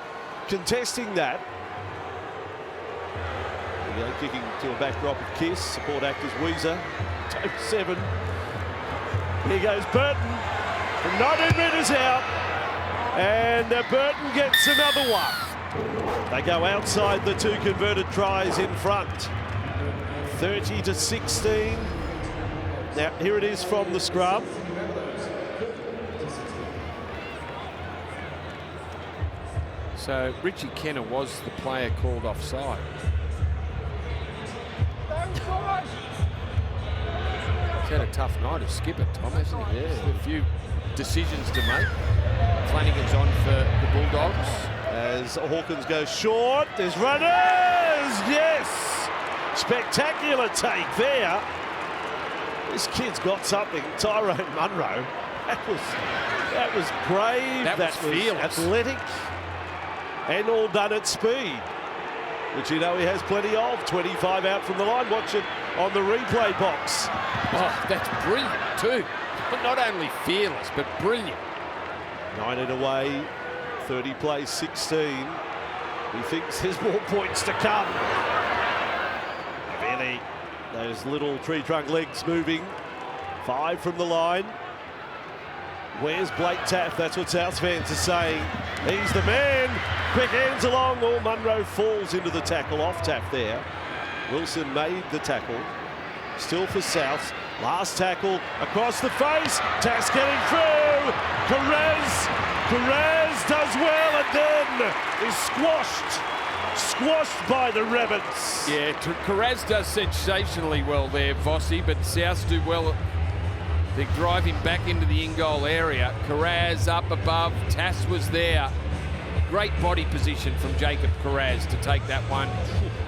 contesting that. There we go, kicking to a backdrop of Kiss, support actors Weezer, Toby 7. Here goes Burton from 19 metres out, and Burton gets another one. They go outside the 2 converted tries in front. 30-16. Now, here it is from the scrum. So, Richie Kenner was the player called offside. He's had a tough night as skipper, Tom, hasn't he? Yeah. A few decisions to make. Flanagan's on for the Bulldogs. As Hawkins goes short, there's runners! Yes! Spectacular take there. This kid's got something. Tyrone Munro. That was brave. That was fearless. Athletic. And all done at speed, which you know he has plenty of. 25 out from the line. Watch it on the replay box. Oh, that's brilliant too. Not only fearless, but brilliant. 9 away. 30 plays 16. He thinks there's more points to come. Really, those little tree trunk legs moving. 5 from the line. Where's Blake Taff? That's what South fans are saying. He's the man. Quick hands along. Oh, Munro falls into the tackle off Taff there. Wilson made the tackle. Still for South. Last tackle across the face. Tass getting through. Perez does well and then is squashed by the Rabbits. Yeah, Perez does sensationally well there, Vossi, but South do well. They drive him back into the in-goal area. Carraz up above. Tass was there. Great body position from Jacob Carraz to take that one.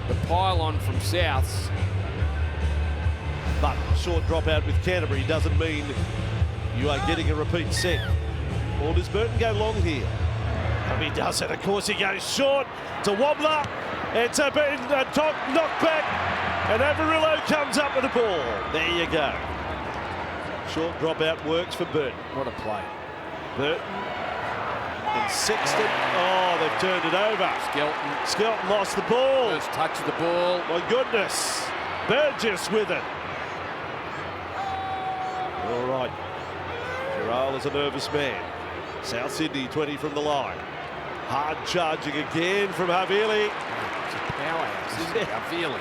The pile on from Souths. But short dropout with Canterbury doesn't mean you are getting a repeat set. Or does Burton go long here? And he does it. Of course, he goes short. It's a wobbler. It's a top knockback. And Avarillo comes up with the ball. There you go. Short dropout works for Burton. What a play. Burton and Sexton. Oh, they've turned it over. Skelton lost the ball. First touch of the ball. My goodness. Burgess with it. All right. Gerald is a nervous man. South Sydney 20 from the line. Hard charging again from Havili. It's a powerhouse, isn't it? Havili.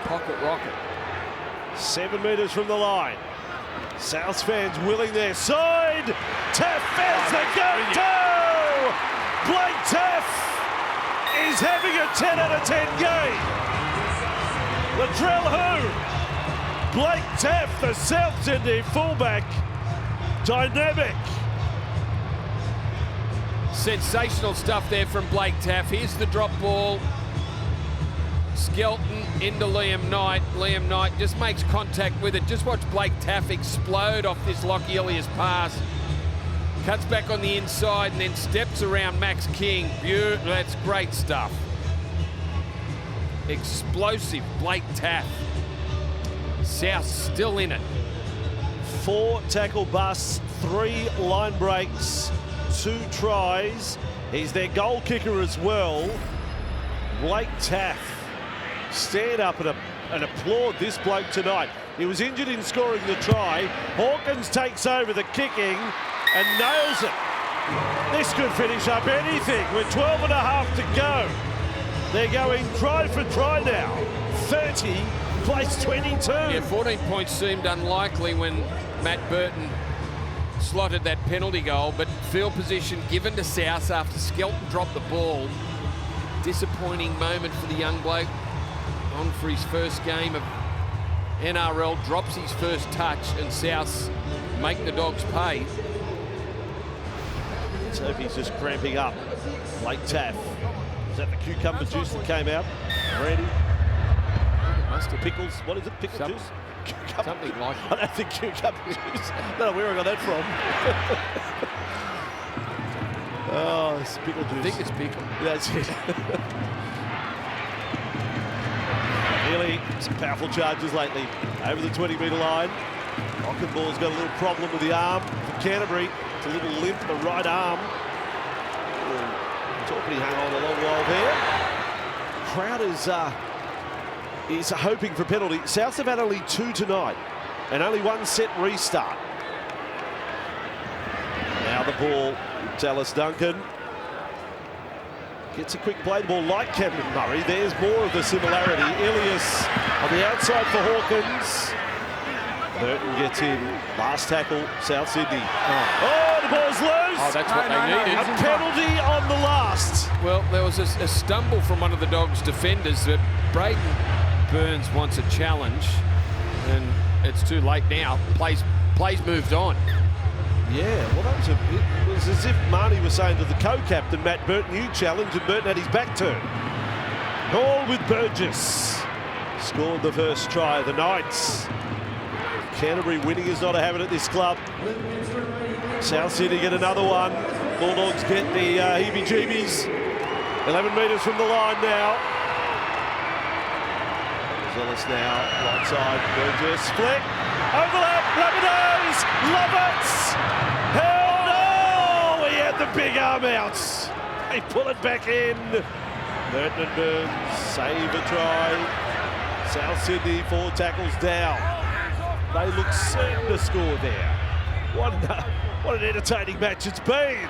Pocket rocket. 7 metres from the line. South fans willing their side. Taff fans the go-to! Blake Taff is having a 10 out of 10 game. Latrell who? Blake Taff, the South Sydney fullback. Dynamic. Sensational stuff there from Blake Taff. Here's the drop ball. Skelton into Liam Knight. Liam Knight just makes contact with it. Just watch Blake Taff explode off this Lockie Ilias pass. Cuts back on the inside and then steps around Max King. Beautiful. That's great stuff. Explosive Blake Taff. South still in it. 4 tackle busts, 3 line breaks, 2 tries. He's their goal kicker as well. Blake Taff. Stand up and applaud this bloke tonight. He was injured in scoring the try. Hawkins takes over the kicking and nails it. This could finish up anything with 12 and a half to go. They're going try for try now. 30, place 22. Yeah, 14 points seemed unlikely when Matt Burton slotted that penalty goal, but field position given to South after Skelton dropped the ball. Disappointing moment for the young bloke. On for his first game of NRL, drops his first touch, and Souths make the Dogs pay. Let's hope he's just cramping up. Blake Taff. Is that the cucumber juice that came out? Ready? Must have Pickles. What is it? Pickle juice? Cucumber. something like I don't think cucumber juice. I don't know where I got that from. Oh, it's pickle juice. I think it's pickle. That's it. Really, some powerful charges lately over the 20-metre line. Rockenball's got a little problem with the arm for Canterbury. It's a little limp, the right arm. Torpedy hung on a long while there. Crowd is hoping for a penalty. Souths have had only 2 tonight and only 1 set restart. Now the ball, Dallas Duncan. Gets a quick play ball like Cameron Murray. There's more of the similarity. Ilias on the outside for Hawkins. Burton gets in. Last tackle, South Sydney. Oh, the ball's loose. Oh, that's what they needed. A penalty on the last. Well, there was a stumble from one of the Dogs' defenders. But Braden Burns wants a challenge, and it's too late now. Plays moved on. Yeah, well, it was as if Marnie was saying to the co-captain, Matt Burton, you challenge, and Burton had his back turned. All with Burgess. Scored the first try of the Knights. Canterbury winning is not a habit at this club. South Sydney get another one. Bulldogs get the heebie-jeebies. 11 metres from the line now. Zealous now, right side, Burgess, flick, overlap, Rabbitohs, love it! Hell no! He had the big arm out. They pull it back in. Burton and Burns save a try. South Sydney 4 tackles down. They look certain to score there. What an entertaining match it's been.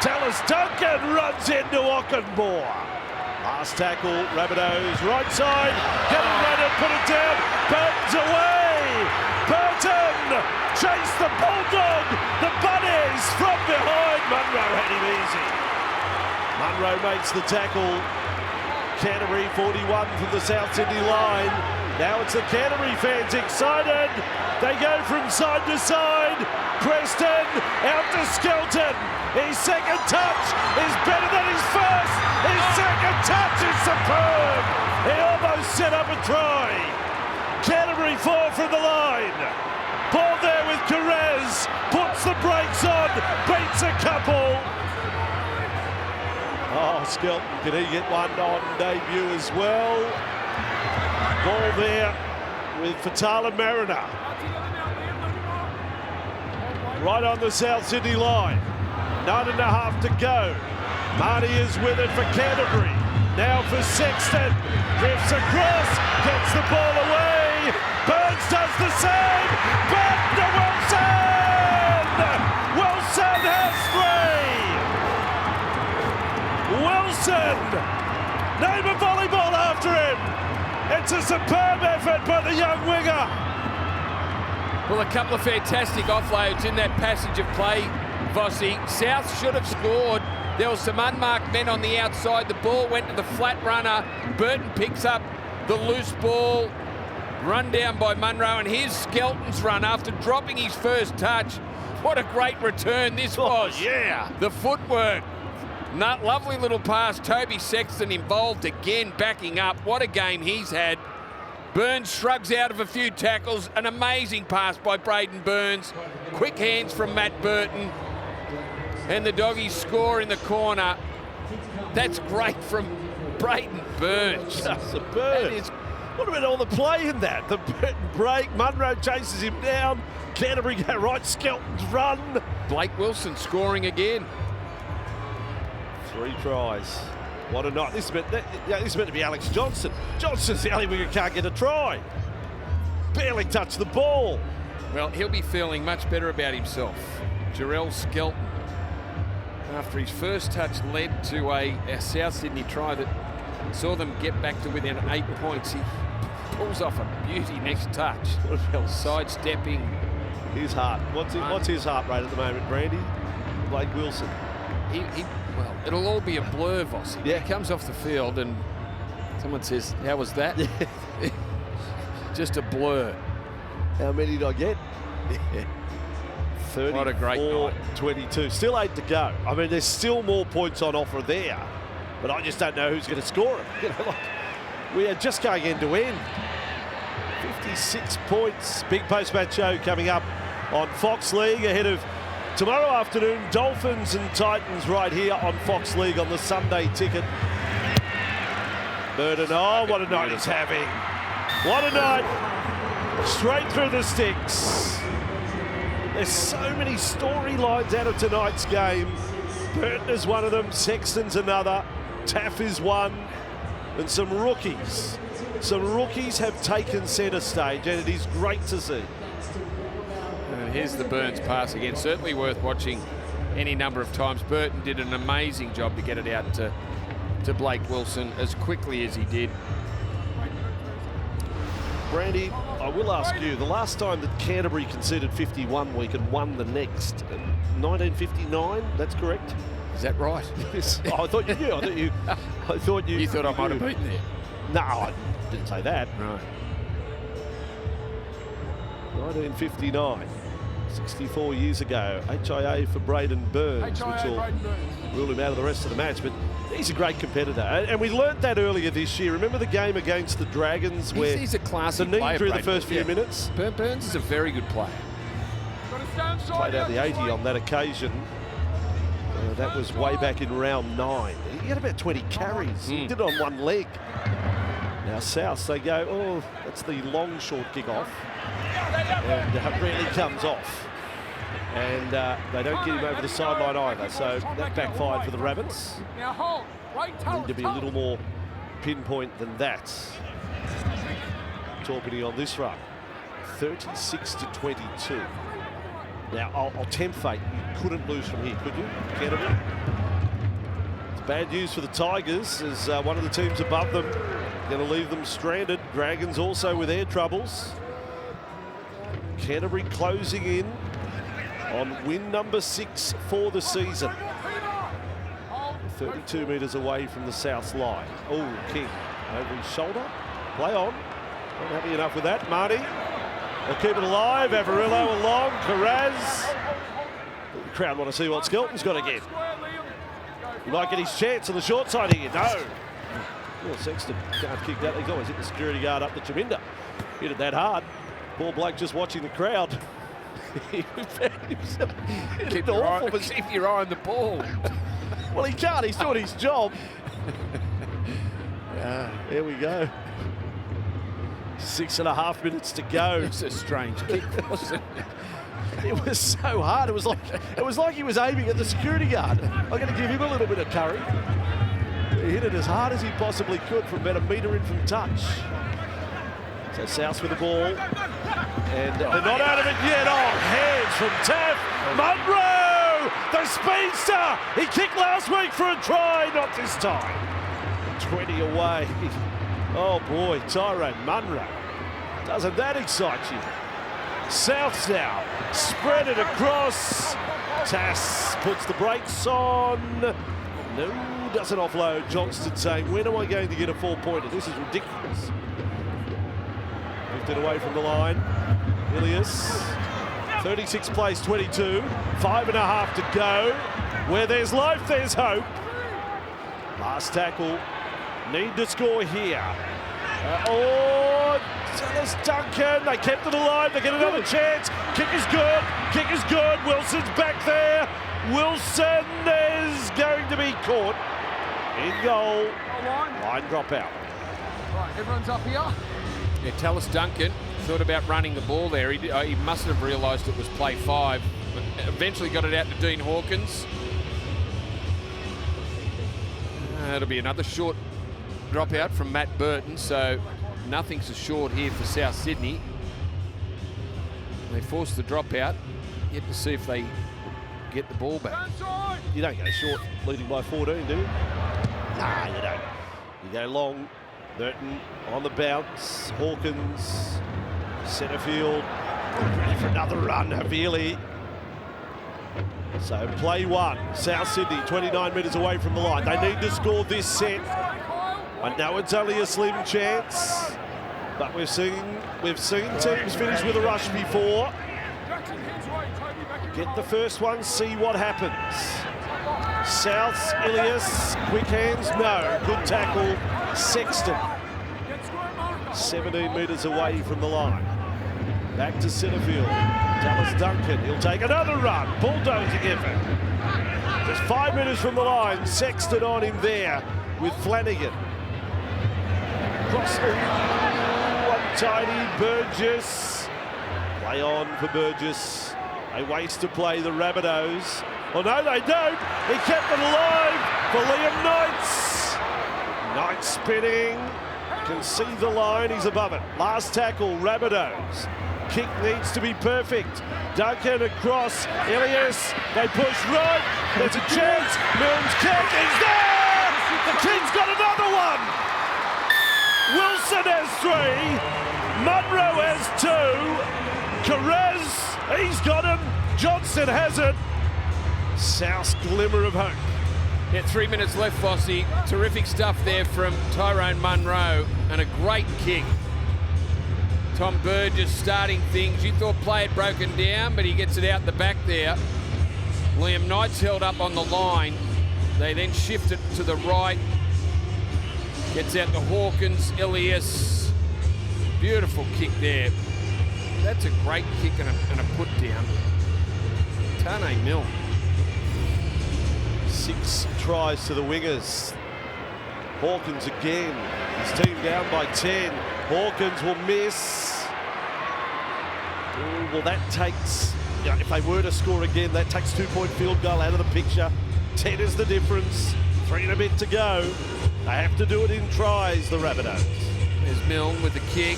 Dallas Duncan runs into Ockenmore. Last tackle, Rabbitohs, right side, get it running, put it down, Burton's away! Burton chased the Bulldog, the Bunnies from behind, Munro had him easy. Munro makes the tackle, Canterbury 41 from the South Sydney line. Now it's the Canterbury fans excited. They go from side to side. Preston out to Skelton. His second touch is better than his first. His second touch is superb. He almost set up a try. Canterbury 4 from the line. Ball there with Carez. Puts the brakes on. Beats a couple. Oh, Skelton, can he get one on debut as well? Ball there with Fatala Mariner. Right on the South Sydney line. 9.5 to go. Marty is with it for Canterbury. Now for Sexton. Drifts across. Gets the ball away. Burns does the same. Back to Wilson! Wilson has 3. Wilson! Name a volleyball after him. It's a superb effort by the young winger. Well, a couple of fantastic offloads in that passage of play, Vossi. South should have scored. There was some unmarked men on the outside. The ball went to the flat runner. Burton picks up the loose ball. Run down by Munro, and here's Skelton's run after dropping his first touch. What a great return this was. Yeah. The footwork. Lovely little pass. Toby Sexton involved again, backing up. What a game he's had. Burns shrugs out of a few tackles. An amazing pass by Braden Burns. Quick hands from Matt Burton. And the Doggies score in the corner. That's great from Braden Burns. Superb. What about all the play in that? The Burton break. Munro chases him down. Canterbury go right. Skelton's run. Blake Wilson scoring again. 3 tries. What a night. This is meant to be Alex Johnson. Johnson's the only winger who can't get a try. Barely touched the ball. Well, he'll be feeling much better about himself. Jarrell Skelton, after his first touch, led to a South Sydney try that saw them get back to within 8 points. He pulls off a beauty next touch. Sidestepping. His heart. What's his heart rate at the moment, Brandy? Blake Wilson. Well, it'll all be a blur, Vossi. Yeah. He comes off the field and someone says, how was that? Just a blur. How many did I get? What a great night. 34-22. Still 8 to go. I mean, there's still more points on offer there, but I just don't know who's going to score them. You know, like, we are just going end to end. 56 points. Big post-match show coming up on Fox League ahead of tomorrow afternoon. Dolphins and Titans right here on Fox League on the Sunday ticket. Burden, oh, what a night he's having. What a night. Straight through the sticks. There's so many storylines out of tonight's game. Burton is one of them, Sexton's another, Taff is one, and some rookies. Some rookies have taken centre stage, and it is great to see. And here's the Burns pass again. Certainly worth watching any number of times. Burton did an amazing job to get it out to Blake Wilson as quickly as he did. Brandy, I will ask you, the last time that Canterbury conceded 51 week and won the next, 1959, that's correct? Is that right? Yes. Oh, I thought you knew. I thought you You thought I might have beaten there? No, I didn't say that. Right. 1959, 64 years ago. HIA for Braden Burns, which will rule him out of the rest of the match. But he's a great competitor. And we learnt that earlier this year. Remember the game against the Dragons where he's a classy the knee player, drew the Braden. first few minutes? Burns is a very good player. Played out the 80 on that occasion. That was way back in round 9. He had about 20 carries. He did it on one leg. Now South, they go, oh, that's the long short kick off. And really comes off. And they don't get him over the sideline either. So that backfired for the Rabbits. Need to be a little more pinpoint than that. Torpedo on this run. 36-22. Now, I'll tempt fate. You couldn't lose from here, could you, Canterbury? It's bad news for the Tigers as one of the teams above them going to leave them stranded. Dragons also with air troubles. Canterbury closing in on win number 6 for the season. 32 metres away from the south line. Oh, King over his shoulder. Play on. Not happy enough with that. Marty. They'll keep it alive. Avarillo along. Carraz. The crowd want to see what Skelton's got again. He might get his chance on the short side here. No. Well, Sexton can't kick that. He's always hit the security guard up the Chaminda. Hit it that hard. Poor bloke just watching the crowd. Keep your eye on the ball. Well, he can't. He's doing his job. There we go. 6.5 minutes to go. It's a strange kick, wasn't it? It was so hard. It was like he was aiming at the security guard. I'm going to give him a little bit of curry. He hit it as hard as he possibly could from about a metre in from touch. So South with the ball. And they're not out of it yet. Oh, hands from Taff. Munro, the speedster. He kicked last week for a try, not this time. 20 away. Oh boy, Tyrone Munro. Doesn't that excite you? South now, spread it across. Tass puts the brakes on. No, doesn't offload. Johnston saying, when am I going to get a 4-pointer? This is ridiculous. Lifted away from the line. Ilias, 36 plays 22. 5.5 to go. Where there's life, there's hope. Last tackle. Need to score here. Dallas Duncan. They kept it alive. They get another chance. Kick is good. Kick is good. Wilson's back there. Wilson is going to be caught. In goal. Line drop out. Right, everyone's up here. Yeah, Dallas Duncan thought about running the ball there. He must have realised it was play 5. But eventually got it out to Dean Hawkins. That'll be another short drop out from Matt Burton, so nothing's assured here for South Sydney. They force the drop out, yet to see if they get the ball back. You don't go short leading by 14, do you? Nah, you don't. You go long. Burton on the bounce. Hawkins, centre field. Ready for another run, Havili. So play 1. South Sydney, 29 metres away from the line. They need to score this set. I know it's only a slim chance, but we've seen teams finish with a rush before. Get the first one, see what happens. South's Ilias, quick hands, no. Good tackle, Sexton. 17 metres away from the line. Back to Centrefield. Dallas Duncan, he'll take another run. Bulldozing effort. Just 5 metres from the line. Sexton on him there with Flanagan. Cross one tidy, Burgess. Play on for Burgess. They waste to play the Rabbitohs. Oh no, they don't. He kept it alive for Liam Knights. Knights spinning. Can see the line, he's above it. Last tackle, Rabbitohs. Kick needs to be perfect. Duncan across, Ilias, they push right. There's a chance, Milne's kick, he's there! The King's got another one! Wilson has 3, Munro has 2, Carez, he's got him, Johnson has it. South's glimmer of hope. Yeah, 3 minutes left, Vossi. Terrific stuff there from Tyrone Munro, and a great kick. Tom Burgess starting things. You thought play had broken down, but he gets it out the back there. Liam Knight's held up on the line. They then shift it to the right. Gets out to Hawkins, Ilias. Beautiful kick there. That's a great kick and a put down. Tane Milne. 6 tries to the wingers. Hawkins again. His team down by 10. Hawkins will miss. Ooh, well, that takes, if they were to score again, that takes 2-point field goal out of the picture. 10 is the difference. 3 and a bit to go. They have to do it in tries, the Rabbitohs. There's Milne with the kick.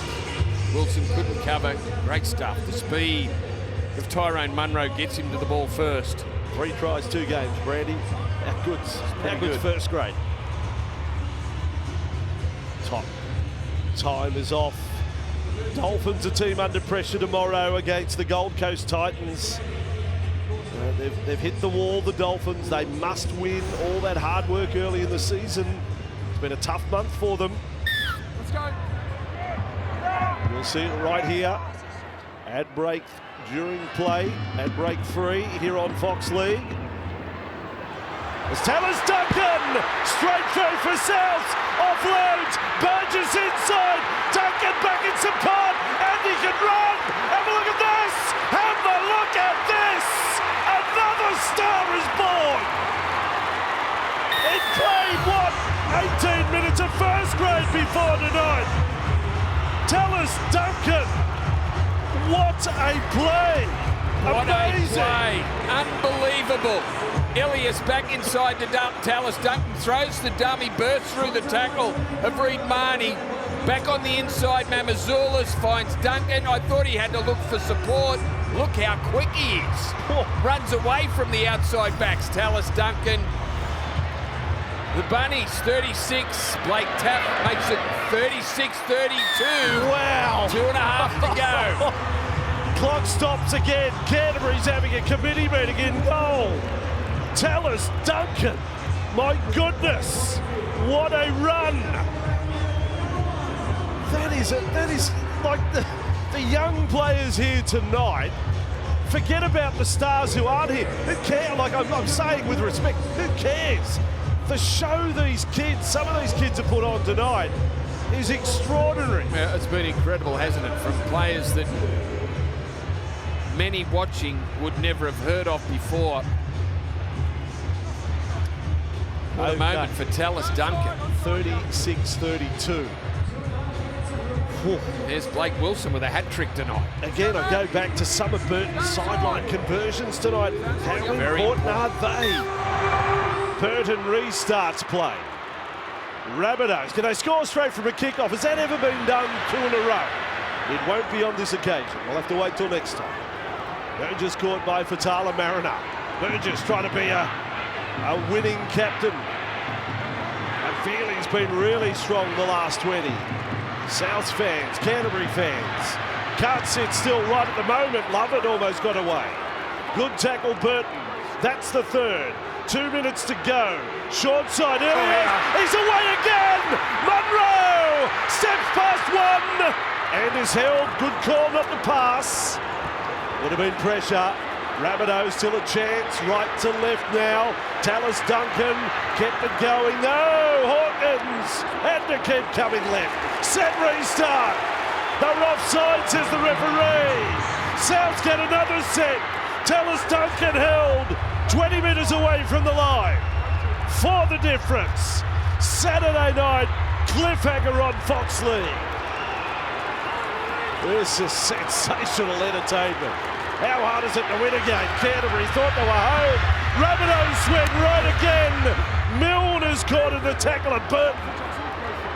Wilson couldn't cover. Great stuff. The speed of Tyrone Munro gets him to the ball first. 3 tries, 2 games, Brandy. How good's first grade? Time is off. Dolphins, a team under pressure tomorrow against the Gold Coast Titans. They've hit the wall, the Dolphins. They must win. All that hard work early in the season. It's been a tough month for them. Let's go. We'll see it right here. Ad break during play. Ad break 3 here on Fox League. As Tallis Duncan, straight through for South, offloads, Burgess inside, Duncan back in support, and he can run. Have a look at this, have a look at this. Another star is born. It played, 18 minutes of first grade before tonight. Tallis Duncan, what a play. What Amazing. a play. Unbelievable. Ilias back inside to Tallis Duncan, throws the dummy, bursts through the tackle of Reid Marnie. Back on the inside, Mamazoulis finds Duncan. I thought he had to look for support. Look how quick he is. Runs away from the outside backs, Tallis Duncan. The Bunnies, 36. Blake Tapp makes it 36-32. Wow. 2.5 to go. Clock stops again. Canterbury's having a committee meeting in goal. Tallis Duncan, my goodness, what a run. That is like the young players here tonight. Forget about the stars who aren't here. Who cares? Like I'm saying with respect, who cares? The show these kids, some of these kids have put on tonight is extraordinary. Yeah, it's been incredible, hasn't it? From players that many watching would never have heard of before. What a moment for Tallis Duncan. 36-32. There's Blake Wilson with a hat-trick tonight. Again, I go back to some of Burton's sideline conversions tonight. How important are they? Burton restarts play. Rabbitohs, can they score straight from a kickoff? Has that ever been done 2 in a row? It won't be on this occasion. We'll have to wait till next time. Burgess caught by Fatala Mariner. Burgess trying to be a winning captain. I feel he's been really strong the last 20. South fans, Canterbury fans, can't sit still right at the moment. Lovett almost got away. Good tackle, Burton. That's the 3rd. 2 minutes to go. Short side, Ilias. He's away again. Munro steps past 1 and is held. Good call not to pass. Would have been pressure. Rabbitohs still a chance, right to left now. Tallis Duncan kept it going. No, Hawkins had to keep coming left. Set restart. They're offside, says the referee. Souths get another set. Tallis Duncan held 20 metres away from the line. For the difference. Saturday night, cliffhanger on Fox League. This is sensational entertainment. How hard is it to win a game? Canterbury thought they were home. Rabbitohs swing right again. Milner's caught in the tackle of Burton.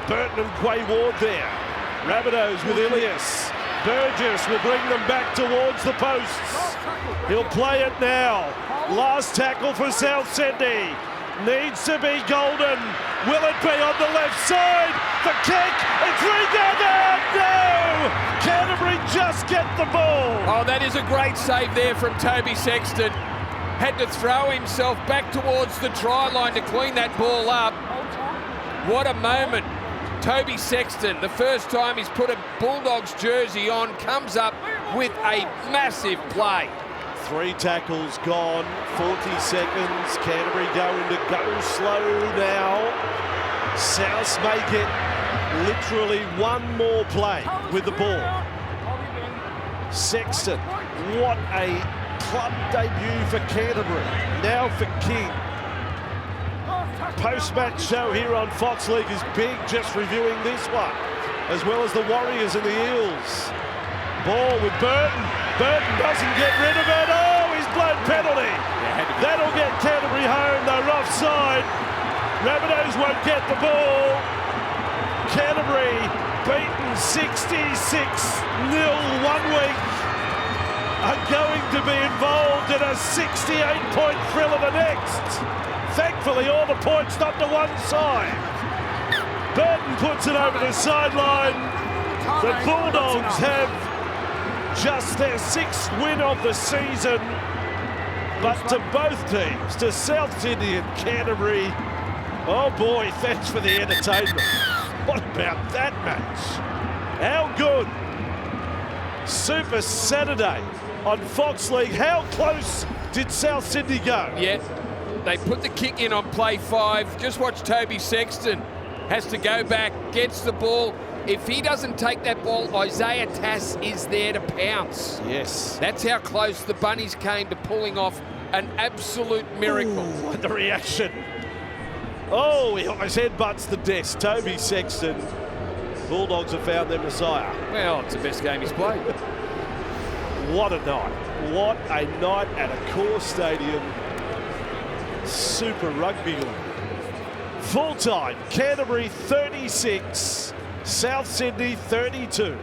Burton and Quay Ward there. Rabbitohs with Ilias. Burgess will bring them back towards the posts. He'll play it now. Last tackle for South Sydney. Needs to be Golden. Will it be on the left side? The kick. It's regathered. No! Canterbury just get the ball. Oh, that is a great save there from Toby Sexton. Had to throw himself back towards the try line to clean that ball up. What a moment. Toby Sexton, the first time he's put a Bulldogs jersey on, comes up with a massive play. 3 tackles gone, 40 seconds. Canterbury going to go slow now. Souths make it literally one more play with the ball. Sexton, what a club debut for Canterbury. Now for King. Post-match show here on Fox League is big, just reviewing this one, as well as the Warriors and the Eels. Ball with Burton. Burton doesn't get rid of it. Oh, he's blown penalty. That'll get Canterbury home. They're offside. Rabbitohs won't get the ball. Canterbury beaten 66-0 1 week are going to be involved in a 68-point thriller the next. Thankfully, all the points not to one side. Burton puts it over the sideline. The Bulldogs have just their 6th win of the season. But to both teams, to South Sydney and Canterbury, oh boy, thanks for the entertainment. What about that match? How good? Super Saturday on Fox League. How close did South Sydney go? Yeah, they put the kick in on play 5. Just watch Toby Sexton. Has to go back, gets the ball. If he doesn't take that ball, Isaiah Tass is there to pounce. Yes. That's how close the Bunnies came to pulling off an absolute miracle. Ooh, the reaction. Oh, he almost headbutts the desk. Toby Sexton. Bulldogs have found their Messiah. Well, it's the best game he's played. What a night. What a night at a core stadium. Super Rugby League. Full time, Canterbury 36, South Sydney 32.